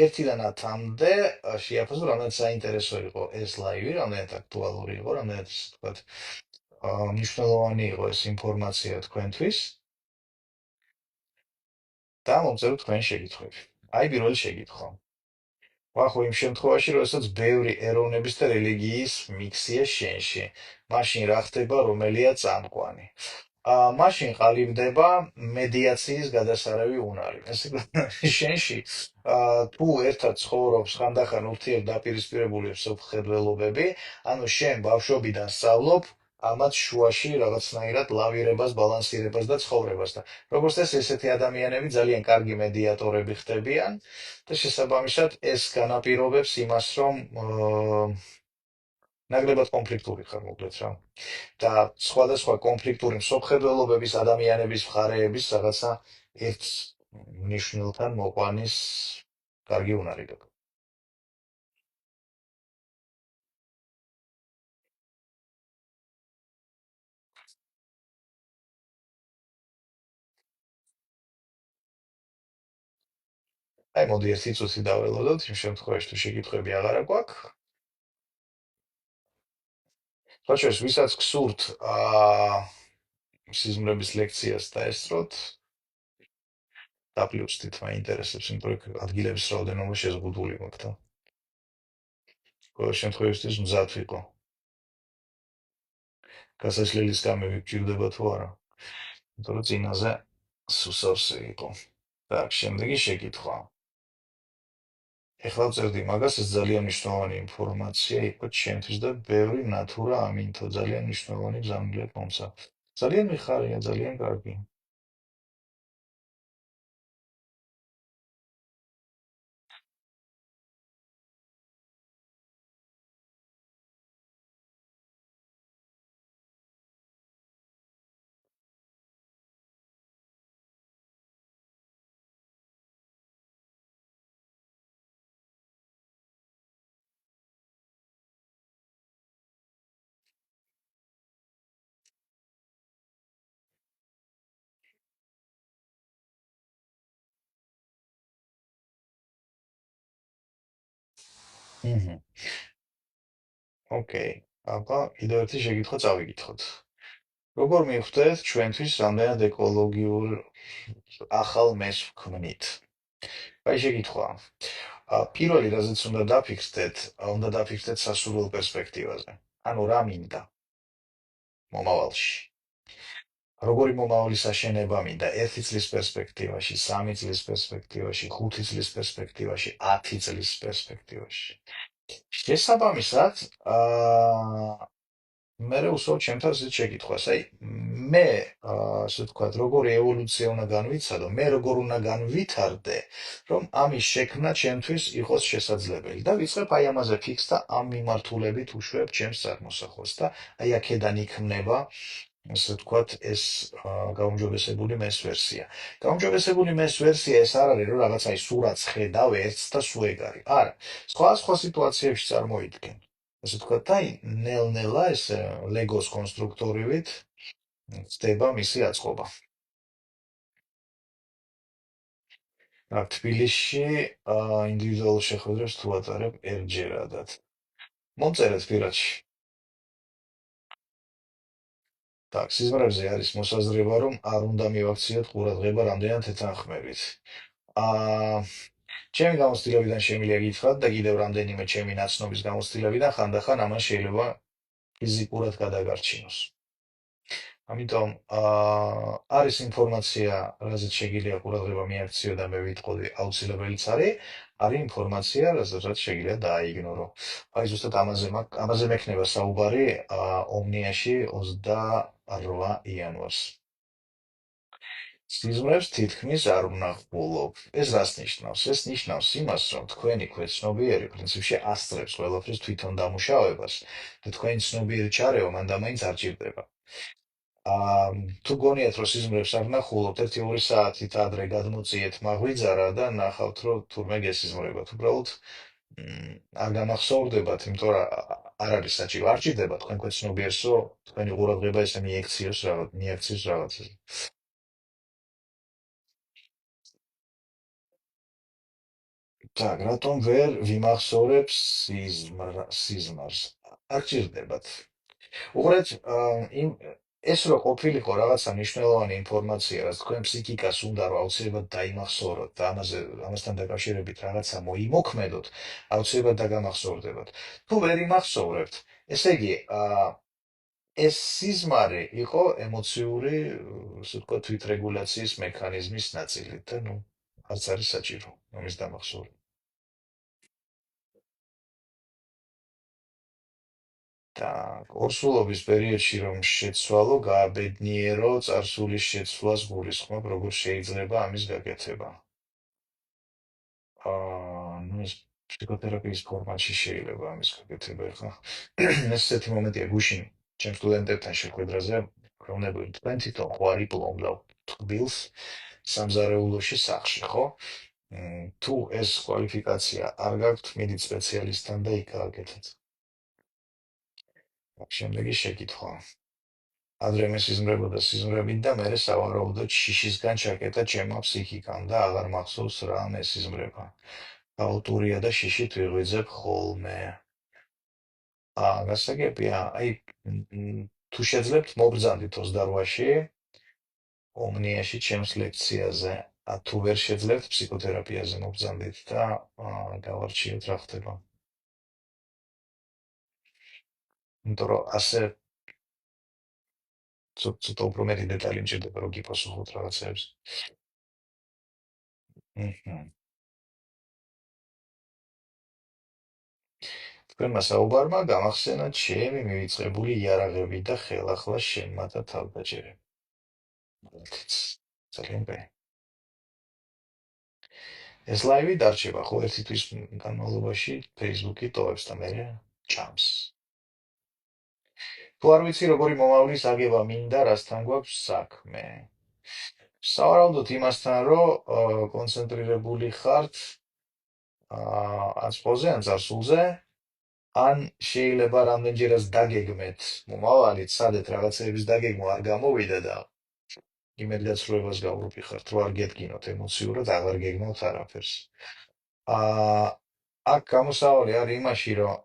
1-დან 10-მდე შეაფასო, რამდენად საინტერესო იყო ეს ლაივი, რამდენად აქტუალური იყო, რამდენად, ასე ვთქვათ, მნიშვნელოვანი იყო ეს ინფორმაცია თქვენთვის და მომწეროთ თქვენი შეკითხვები. აი, პირველი შეკითხვა. ვახო იმ შემთხვევაში, როდესაც ბევრი ეროვნების და რელიგიის მიქსია შენში, მაშინ რა ხდება, რომელია წამყვანი? მაშინ ყალიბდება მედიაციის გადასარევი უნარი. ესე შენში თუ ერთად ცხოვრობს ხანდახან ურთიერთდაპირისპირებული მსოფლმხედველობები, ანუ შენ ბავშვობიდან სწავლობ ამათ შუაში რაღაცნაირად ლავირებას, ბალანსირებას და ცხოვრებას და როგორც წესი ესეთი ადამიანები ძალიან კარგი მედიატორები ხდებიან და შესაბამისად ეს განაპირობებს იმას, რომ ნაკლებად კონფლიქტური ხარ მოკლედ რა. და სხვადასხვა კონფლიქტური მსოფლმხედველობების ადამიანების მხარეების რაღაცა ერთ ნიშნულთან მოყვანის კარგი უნარი გაქვს. აი, მოდი ერთი წუთი დაველოდოთ, იმ შემთხვევაში თუ შეკითხვები აღარა გვაქვს. ხოჭოს, ვისაც გსურთ სიზმრების ლექციას დაესწროთ, დაპლიუსტით, მაინტერესებს, იმიტომ რომ ადგილების რაოდენობა შეზღუდული მაქვს და ყოველ შემთხვევაში მზად ვიყო. გასაშლელი სკამები გჭირდება თუ არა? იმიტომ რომ წინაზე სუსავსე იყო. Так, შემდეგი შეკითხვა. ეხლა ვწერდი მაგას, ეს ძალიან მნიშვნელოვანი ინფორმაცია იყო ჩემთვის და ბევრი ნათურა ამინთო, ძალიან მნიშვნელოვანი გზავნილებ მომცა. ძალიან მიხარია, ძალიან კარგი. Mhm. ოკეი. აბა კიდევ ერთი შეკითხვა წავიკითხოთ. როგორ მივხვდეთ ჩვენთვის რამდენად ეკოლოგიურ ახალ მეს ვქმნით? აი შეკითხვა. პირველი რაზეც უნდა დაფიქრდეთ სასურველ პერსპექტივაზე. ანუ რა მინდა მომავალში? როგორი მომავლის აშენება მინდა 1 წლის პერსპექტივაში, 3 წლის პერსპექტივაში, 5 წლის პერსპექტივაში, 10 წლის პერსპექტივაში. შესაბამისად, მე უსვამ ჩემთან ისეთ შეკითხვას, აი მე, ასე ვთქვათ, როგორი ევოლუცია უნდა განვიცადო, მე როგორ უნდა განვითარდე, რომ ამის შექმნა ჩემთვის იყოს შესაძლებელი და ვიწყებ აი ამაზე ფიქს და ამ მიმართულებით უშვებ ჩემს წარმოსახვას და აი აქედან იქმნება ასე ვთქვათ, ეს გაუმჯობესებული მეს ვერსია. გაუმჯობესებული მეს ვერსია ეს არ არის, რომ რაღაც აი სურათს ხედავ ერთს და სულ ეგ არის. არა, სხვა სიტუაციებში წარმოიდგენ. ასე ვთქვათ, და აი ნელ-ნელა ეს ლეგოს კონსტრუქტორივით ხდება მისი აწყობა. რა თბილისში ინდივიდუალურ შეხვედრებს თუ ატარებ ერთჯერადად. მომწერეთ პირადში. Так, სიზმრებზე არის მოსაზრება, რომ არ უნდა მივაქციოთ ყურადღება რამდენად თეთანხმებით. აა ჩემი გამოცდილებიდან შემიძლია გითხრათ და კიდევ რამდენიმე ჩემი ნაცნობის გამოცდილებიდან ხანდახან ამან შეიძლება ფიზიკურად გადაგარჩინოს. ამიტომ არის ინფორმაცია, რაზეც შეგიძლია ყურადღება მიაქციო და მე ვიტყოდი, აუცილებელიც არის ინფორმაცია, რაზეც შეგიძლია დააიგნორო. აი ზუსტად ამაზე მექნება საუბარი ომნიაში 28 იანვარს. სიზმრებს თითქმის არ ვნახულობ. ეს რას ნიშნავს? ეს ნიშნავს იმას, რომ თქვენი ქვეცნობიერი პრინციპში ასწრებს ყველაფრის თვითონ დამუშავებას და თქვენი ცნობიერი ჩარევა მანდამაინც არ ჭირდება. თუ გონიათ, რომ სიზმრებს არ ვნახულობთ, 1-2 საათით ადრე გადმოწიეთ მაღვიძარა და ნახავთ, რომ თურმე გესიზმრებათ. უბრალოდ არ გამახსოვრდებათ, იმიტომ რომ არ არის საჭირო. არ ჭირდება თქვენ ქვეცნობიერს, რომ თქვენი ყურადღება ესე მიექციოს რაღაცაზე. Так, რატომ ვერ ვიმახსოვრებ სიზმარს? არ ჭირდებათ. უყურეთ, იმ ეს რო ყოფილიყო რაღაცა მნიშვნელოვანი ინფორმაცია, რაც თქვენ ფსიქიკას უნდა რომ აუცილებლად დაიმახსოვროთ და ამასთან დაკავშირებით რაღაცა მოიმოქმედოთ, აუცილებლად დაგამახსოვრდებათ. თუ ვერ იმახსოვრებთ, ესე იგი, ეს სიზმარი იყო ემოციური, ასე ვთქვათ, თვითრეგულაციის მექანიზმის ნაწილი და ნუ არც არის საჭირო ამის დამახსოვრება. Так, ორსულობის პერიოდში რომ შეცვალო, გააბედნიერო, წარსულის შეცვლას გულისხმობ, როგორ შეიძლება ამის გაკეთება. ნუ ეს ფსიქოთერაპიის ფორმატში შეიძლება ამის გაკეთება, ხო? ეს ესეთი მომენტია გუშინ ჩემ სტუდენტებთან შეხვედრაზე, ქრონებული თქვენ თვითონ ხო არ იპლომბავ თბილს სამზარეულოში სახლში, ხო? თუ ეს კვალიფიკაცია არ გაქვთ, მიდით სპეციალისტთან და იქ გააკეთეთ. შემდეგი შეკითხვა. ადრე მე სიზმრებოდა სიზმრებით და მერე სავარაუდოდ შიშისგან ჩაკეტა ჩემმა ფსიქიკამ და აღარ მახსოვს რა მე სიზმრება. აუტურია და შიშით ვიღვიძებ ხოლმე. გასაგებია, აი თუ შეძლებთ მობრძანდით 28-ში ომნიაში ჩემს ლექციაზე. თუ ვერ შეძლებთ ფსიქოთერაპიაზე მობრძანდით და გავარჩიოთ რა ხდება. იმიტომ რომ ასე ცოტა უფრო მეტი დეტალი მჭირდება რომ გიპასუხოთ რაღაცებს. მჰმ. თქვენმა საუბარმა გამახსენა ჩემი მივიწყებული იარაღები და ხელახლა შემმათა თავდაჭერები. მართლაც, ძალიან კაი. ეს ლაივი დარჩება ხო 1 თვის განმავლობაში Facebook-ი ტოვებს და მე ჭამს. თუ არ ვიცი როგორი მომავლის აგება მინდა, რასთან გვაქვს საქმე. სავარაუდოდ იმასთან, რომ კონცენტრირებული ხართ ან სპორტზე, ან წარსულზე, ან შეიძლება რამდენჯერაც დაგეგმეთ მომავალით, სადეთ რაღაცების დაგეგმვა არ გამოვიდა და იმედგაცრუებას გავრუპიხართ, რომ არ გეტკინოთ ემოციურად, აღარ გეგმავთ არაფერს. აა აქ გამოსავალი არის იმაში, რომ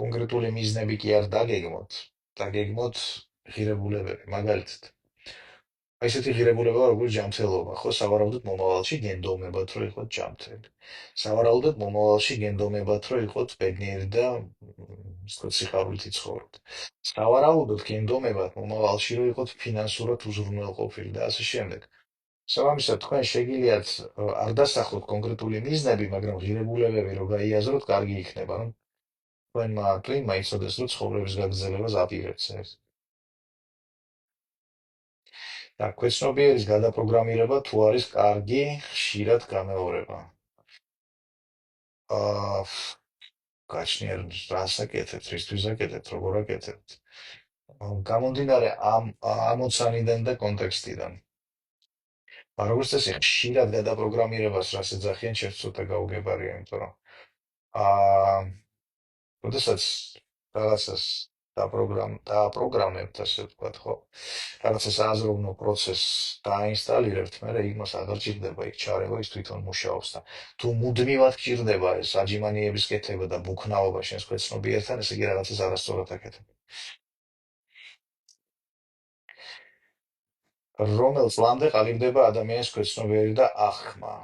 კონკრეტული მიზნები კი არ დაგეგმოთ, დაგეგმოთ ღირებულებები, მაგალითად. აი ესეთი ღირებულება როგორც ჯანმრთელობა, ხო, სავარაუდოდ მომავალში გენდომებათ, რომ იყოთ ჯანმრთელი. სავარაუდოდ მომავალში გენდომებათ, რომ იყოთ ბედნიერი და ვთქვათ, სიხარულით იცხოვროთ. სავარაუდოდ გენდომებათ მომავალში, რომ იყოთ ფინანსურად უზრუნველყოფილი და ასე შემდეგ. შესაბამისად, თქვენ შეგიძლიათ არ დასახლოთ კონკრეტული მიზნები, მაგრამ ღირებულებები რო გაიაზროთ, კარგი იქნება, რომ თქვენმა twin-მა იცოდეს, რომ ცხოვრების გაგრძელებას აპირებს ეს. და ქვეცნობიერის გადაპროგრამირება თუ არის კარგი, ხშირად გამეორება. აა გაჩნიერ რას აკეთებთ, რისთვის აკეთებთ, როგორ აკეთებთ. გამომდინარე ამ ამოცანიდან და კონტექსტიდან. როგორც წესი, ხშირად გადაპროგრამირებას რას ეძახიან, შეიძლება ცოტა გაუგებარია, იმიტომ რომ აა როდესაც რაღაცას დააპროგრამებთ, ასე ვთქვათ, ხო? რაღაცას აზროვნო პროცესს დაინსტალირებთ, მერე იმას აღარ ჭირდება იქ ჩარევა, ის თვითონ მუშაობს და თუ მუდმივად გჭირდება ეს აჯიმანიების კეთება და ბუქნაობა შენს ქვეცნობიერთან, ესე იგი რაღაცას არასწორად აკეთებ. რომელ წლამდე ყალიბდება ადამიანის ქვეცნობიერი და აღქმა?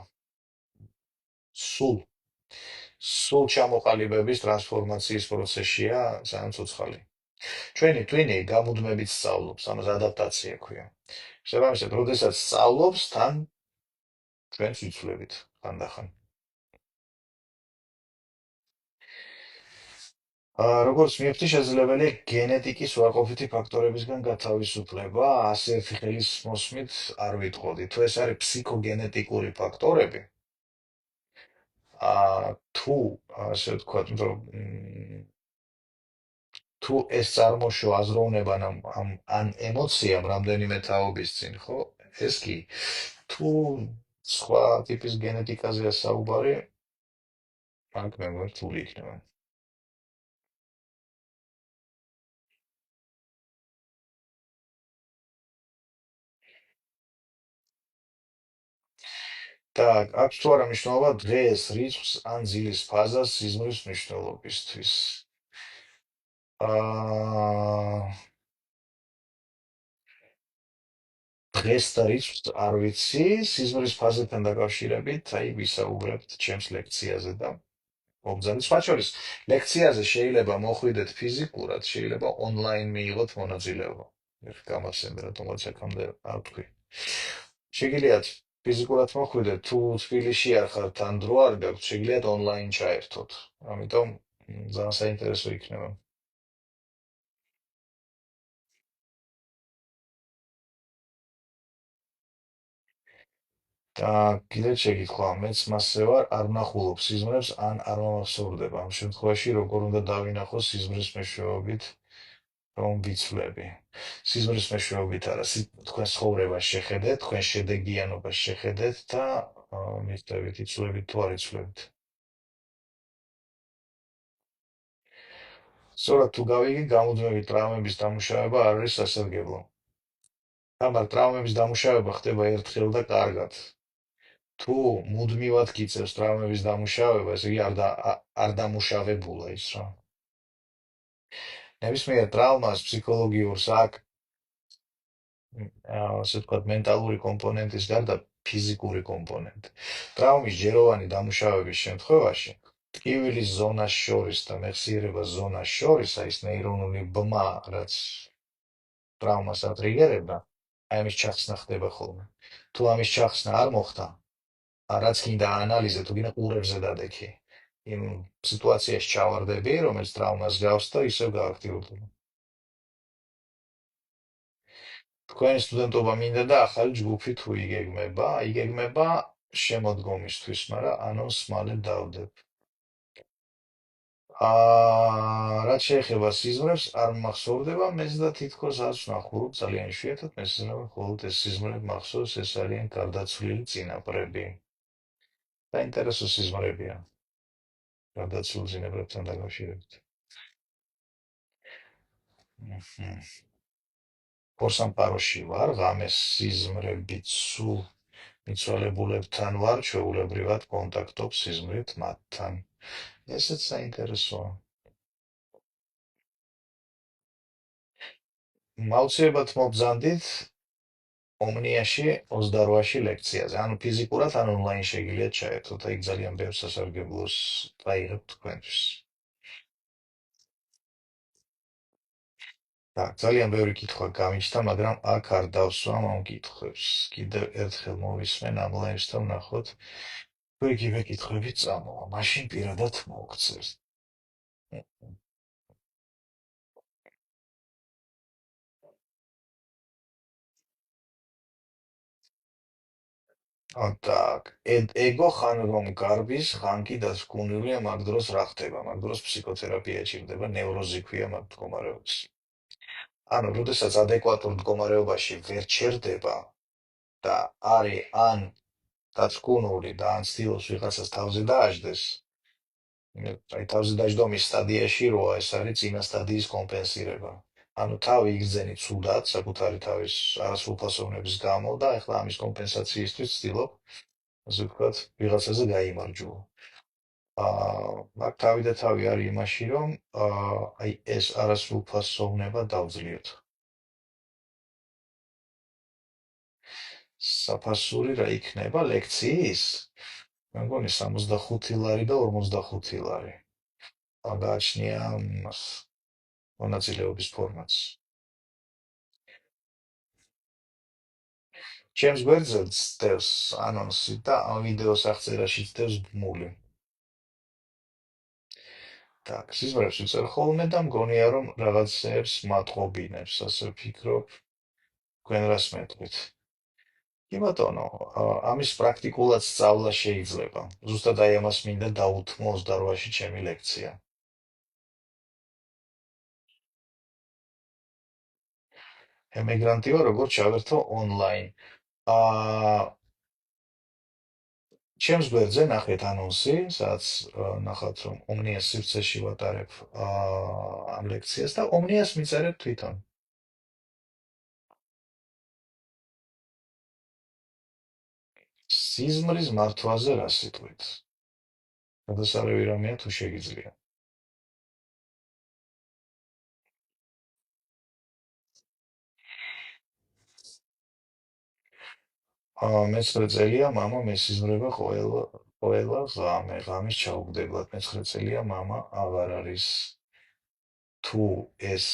სულ სულ ჩამოყალიბების ტრანსფორმაციის პროცესშია ძალიან ცოცხალი. ჩვენი twin-ი გამუდმებით სწავლობს, ამას ადაპტაცია ქვია. შესაბამისად, როდესაც სწავლობს, თან ჩვენც ვიცვლებით ხანდახან. როგორც მიერთი შესაძლებელია გენეტიკის უარყოფითი ფაქტორებისგან გათავისუფლება, ასე ერთი ხელის მოსმით არ ვიტყოდი. თუ ეს არის ფსიქოგენეტიკური ფაქტორები, თუ ასე ვთქვათ, რომ თუ ეს წარმოშო აზროვნებან ამ ემოციამ რამდენიმე თაობის წინ, ხო? ეს კი თუ სხვა ტიპის გენეტიკაზეა საუბარი, აქ მე ვარ რთული იქნება. Так, აქვს თუ არა მნიშვნელობა დღეს, რიცხვს ან ძილის ფაზას სიზმრის მნიშვნელობისთვის? აა დღეს და რიცხვს არ ვიცი, სიზმრის ფაზებთან დაკავშირებით, აი ვისაუბრებთ ჩემს ლექციაზე და მოგზაურობთ. სხვა შორის, ლექციაზე შეიძლება მოხვიდეთ ფიზიკურად, შეიძლება ონლაინ მიიღოთ მონაწილეობა. ეხლა გამახსენდა, რატომაც აქამდე არ თქვი. შეგიძლიათ ფიზიკურად მოხვიდეთ, თუ თბილისში არ ხართ ან დრო არ გაქვთ, შეგიძლიათ ონლაინ ჩაერთოთ. ამიტომ ძალიან საინტერესო იქნება. და კიდევ შეკითხვა, მეც მასზე ვარ, არ ვნახულობ სიზმრებს ან არ მომახსოვრდება. ამ შემთხვევაში როგორ უნდა დავინახო სიზმრის მეშვეობით, რომ ვიცვლები. სიზმრის მეშვეობით არა, თქვენ ცხოვრებას შეხედეთ, თქვენ შედეგიანობას შეხედეთ და მისდევით, იცვლებით თუ არ იცვლებით. სწორად თუ გავიგე, გამუდმებით ტრამვების დამუშავება არ არის სასარგებლო. თამარ ტრამვების დამუშავება ხდება ერთხელ და კარგად. თუ მუდმივად გიწევს ტრამვების დამუშავება, ესე იგი არ დამუშავებულა ის რა. ნებისმიერ ტრამვას ფსიქოლოგიურს აქვს ასე ვთქვათ, მენტალური კომპონენტის გარდა ფიზიკური კომპონენტი. ტრამვის ჯეროვანი დამუშავების შემთხვევაში ტკივილის ზონას შორის და მეხსიერებას ზონას შორის, აი ეს ნეირონული ბმა, რაც ტრამვას ატრიგერებდა, აი ამის ჩახსნა ხდება ხოლმე. თუ ამის ჩახსნა არ მოხდა, რაც გინდა ანალიზე, თუ გინდა ყურებზე დადექი, იმ სიტუაციაში ჩავარდები, რომელიც ტრამვას გავს და ისევ გააქტიურდება. თქვენი სტუდენტობა მინდა და ახალი ჯგუფი თუ იგეგმება, იგეგმება შემოდგომისთვის, მაგრამ ანონს მალე დავდებ. რაც შეეხება სიზმრებს, არ მახსოვრდება, მეც და თითქოს არც ვნახულობ, ძალიან იშვიათად მესიზმრები, მხოლოდ ეს სიზმრები მახსოვს, ეს არიან გარდაცვლილი წინაპრები. საინტერესო სიზმრებია გარდაცვლილ წინაპრებთან დაკავშირებით. ფორსამპაროში ვარ, ღამეს სიზმრებით სულ მიცვალებულებთან ვარ, ჩვეულებრივად კონტაქტობ სიზმრით მათთან. ესეც საინტერესოა. აუცილებლად მობრძანდით ომნიაში 28-ში ლექციაზე. ანუ ფიზიკურად, ან ონლაინ შეგიძლიათ ჩაერთოთ, იქ ძალიან ბევრ სასარგებლოს დაიღებთ თქვენთვის. ძალიან ბევრი კითხვა გამიჩნდა, მაგრამ აქ არ დავსვამ ამ კითხვებს. კიდევ ერთხელ მოვისმენ ამ ლაივს და ვნახოთ, თუ იგივე კითხვები წამოვა. მაშინ პირადად მოვქცევთ. так, ეგო ხან რომ გარბის, ხან კი დასკვნილია მაგ დროს რა ხდება. მაგ დროს ფსიქოთერაპია ჭირდება, ნევროზი ქვია მაგ მდგომარეობას. ანუ, როდესაც ადეკვატურ მდგომარეობაში ვერ ჩერდება და არის ან დაწკუნული და ან ცდილობს ვიღაცას თავზე დააждდეს, აი თავზე დაждდომის სტადიაში როა, ეს არის წინა სტადიის კომპენსირება. ანუ თავი იგრძენი ცუდად საკუთარი თავის არასრულფასოვნების გამო და ეხლა ამის კომპენსაციისთვის ცდილობ, ასე ვთქვათ, ვიღაცაზე გაიმარჯვო. მაგ თავი და თავი არის იმაში, რომ აი ეს არასრულფასოვნება დავძლიოთ. საფასური რა იქნება ლექციის? მე მგონი 65 ლარი და 45 ლარი. გააჩნია მას მონაწილეობის ფორმაც. ჩემს გვერდზე ცდებს ანონსი და ამ ვიდეოს აღწერაში ცდებს ბმული. так, სიზმრებს ვიწერ ხოლმე და მგონია, რომ რაღაცებს მატყობინებს, ასე ვფიქრობ, თქვენ რას მეტყვით? კი ბატონო, ამის პრაქტიკულად სწავლა შეიძლება. ზუსტად აი ამას მინდა დაუთმო 28-ში ჩემი ლექცია. ემიგრანტი ვარ, როგორ ჩავერთო ონლაინ. ჩემს გვერდზე ნახეთ ანონსი, სადაც ნახავთ, რომ ომნიას სივრცეში ვატარებ ამ ლექციას და ომნიას მიწერებ თვითონ. სიზმრის მართვაზე რა სიტყვით? გადასარევი რამეა თუ შეგიძლია. მე-9 წელია მამა მესიზმრება ყველა ღამე, ღამის ჩაუგდებლად. მე-9 წელია მამა აღარ არის. თუ ეს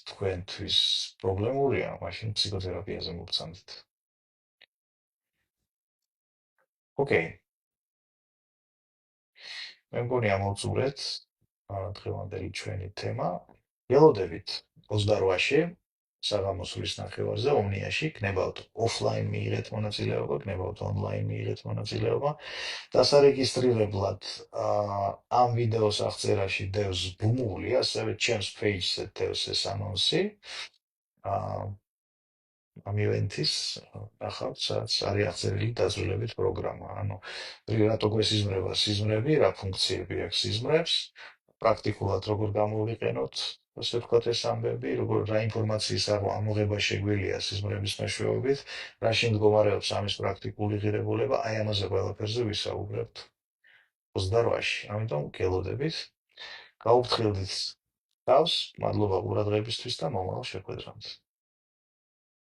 თქვენთვის პრობლემურია, მაშინ ფსიქოთერაპიაზე მოგწანდით. ოკეი. მე მგონი ამოვწურეთ დღევანდელი ჩვენი თემა. ველოდებით 28-ში საღამოსვლის ნახევარზე ომნიაში გნებავთ ოფლაინ მიიღეთ მონაწილეობა, გნებავთ ონლაინ მიიღეთ მონაწილეობა. დასარეგისტრირებლად ამ ვიდეოს აღწერაში დევს ბმული, ასევე ჩემს page-ზე დევს ეს ანონსი. ამ ივენთის ნახავთ, სადაც არის აღწერილი დაზრულებით პროგრამა. ანუ რატო გვესიზმრება სიზმრები, რა ფუნქციები აქვს სიზმრებს, პრაქტიკულად როგორ გამოვიყენოთ, ასე ვთქვათ, ეს ამბები, რა ინფორმაციის ამოღება შეგვიძლია სიზმრების მეშვეობით, რაში მდგომარეობს ამის პრაქტიკული ღირებულება, აი ამაზე ყველაფერზე ვისაუბრებთ 28-ში. ამიტომ გელოდებით, გაუფრთხილდით თავს, მადლობა ყურადღებისთვის და მომავალ შეხვედრამდე.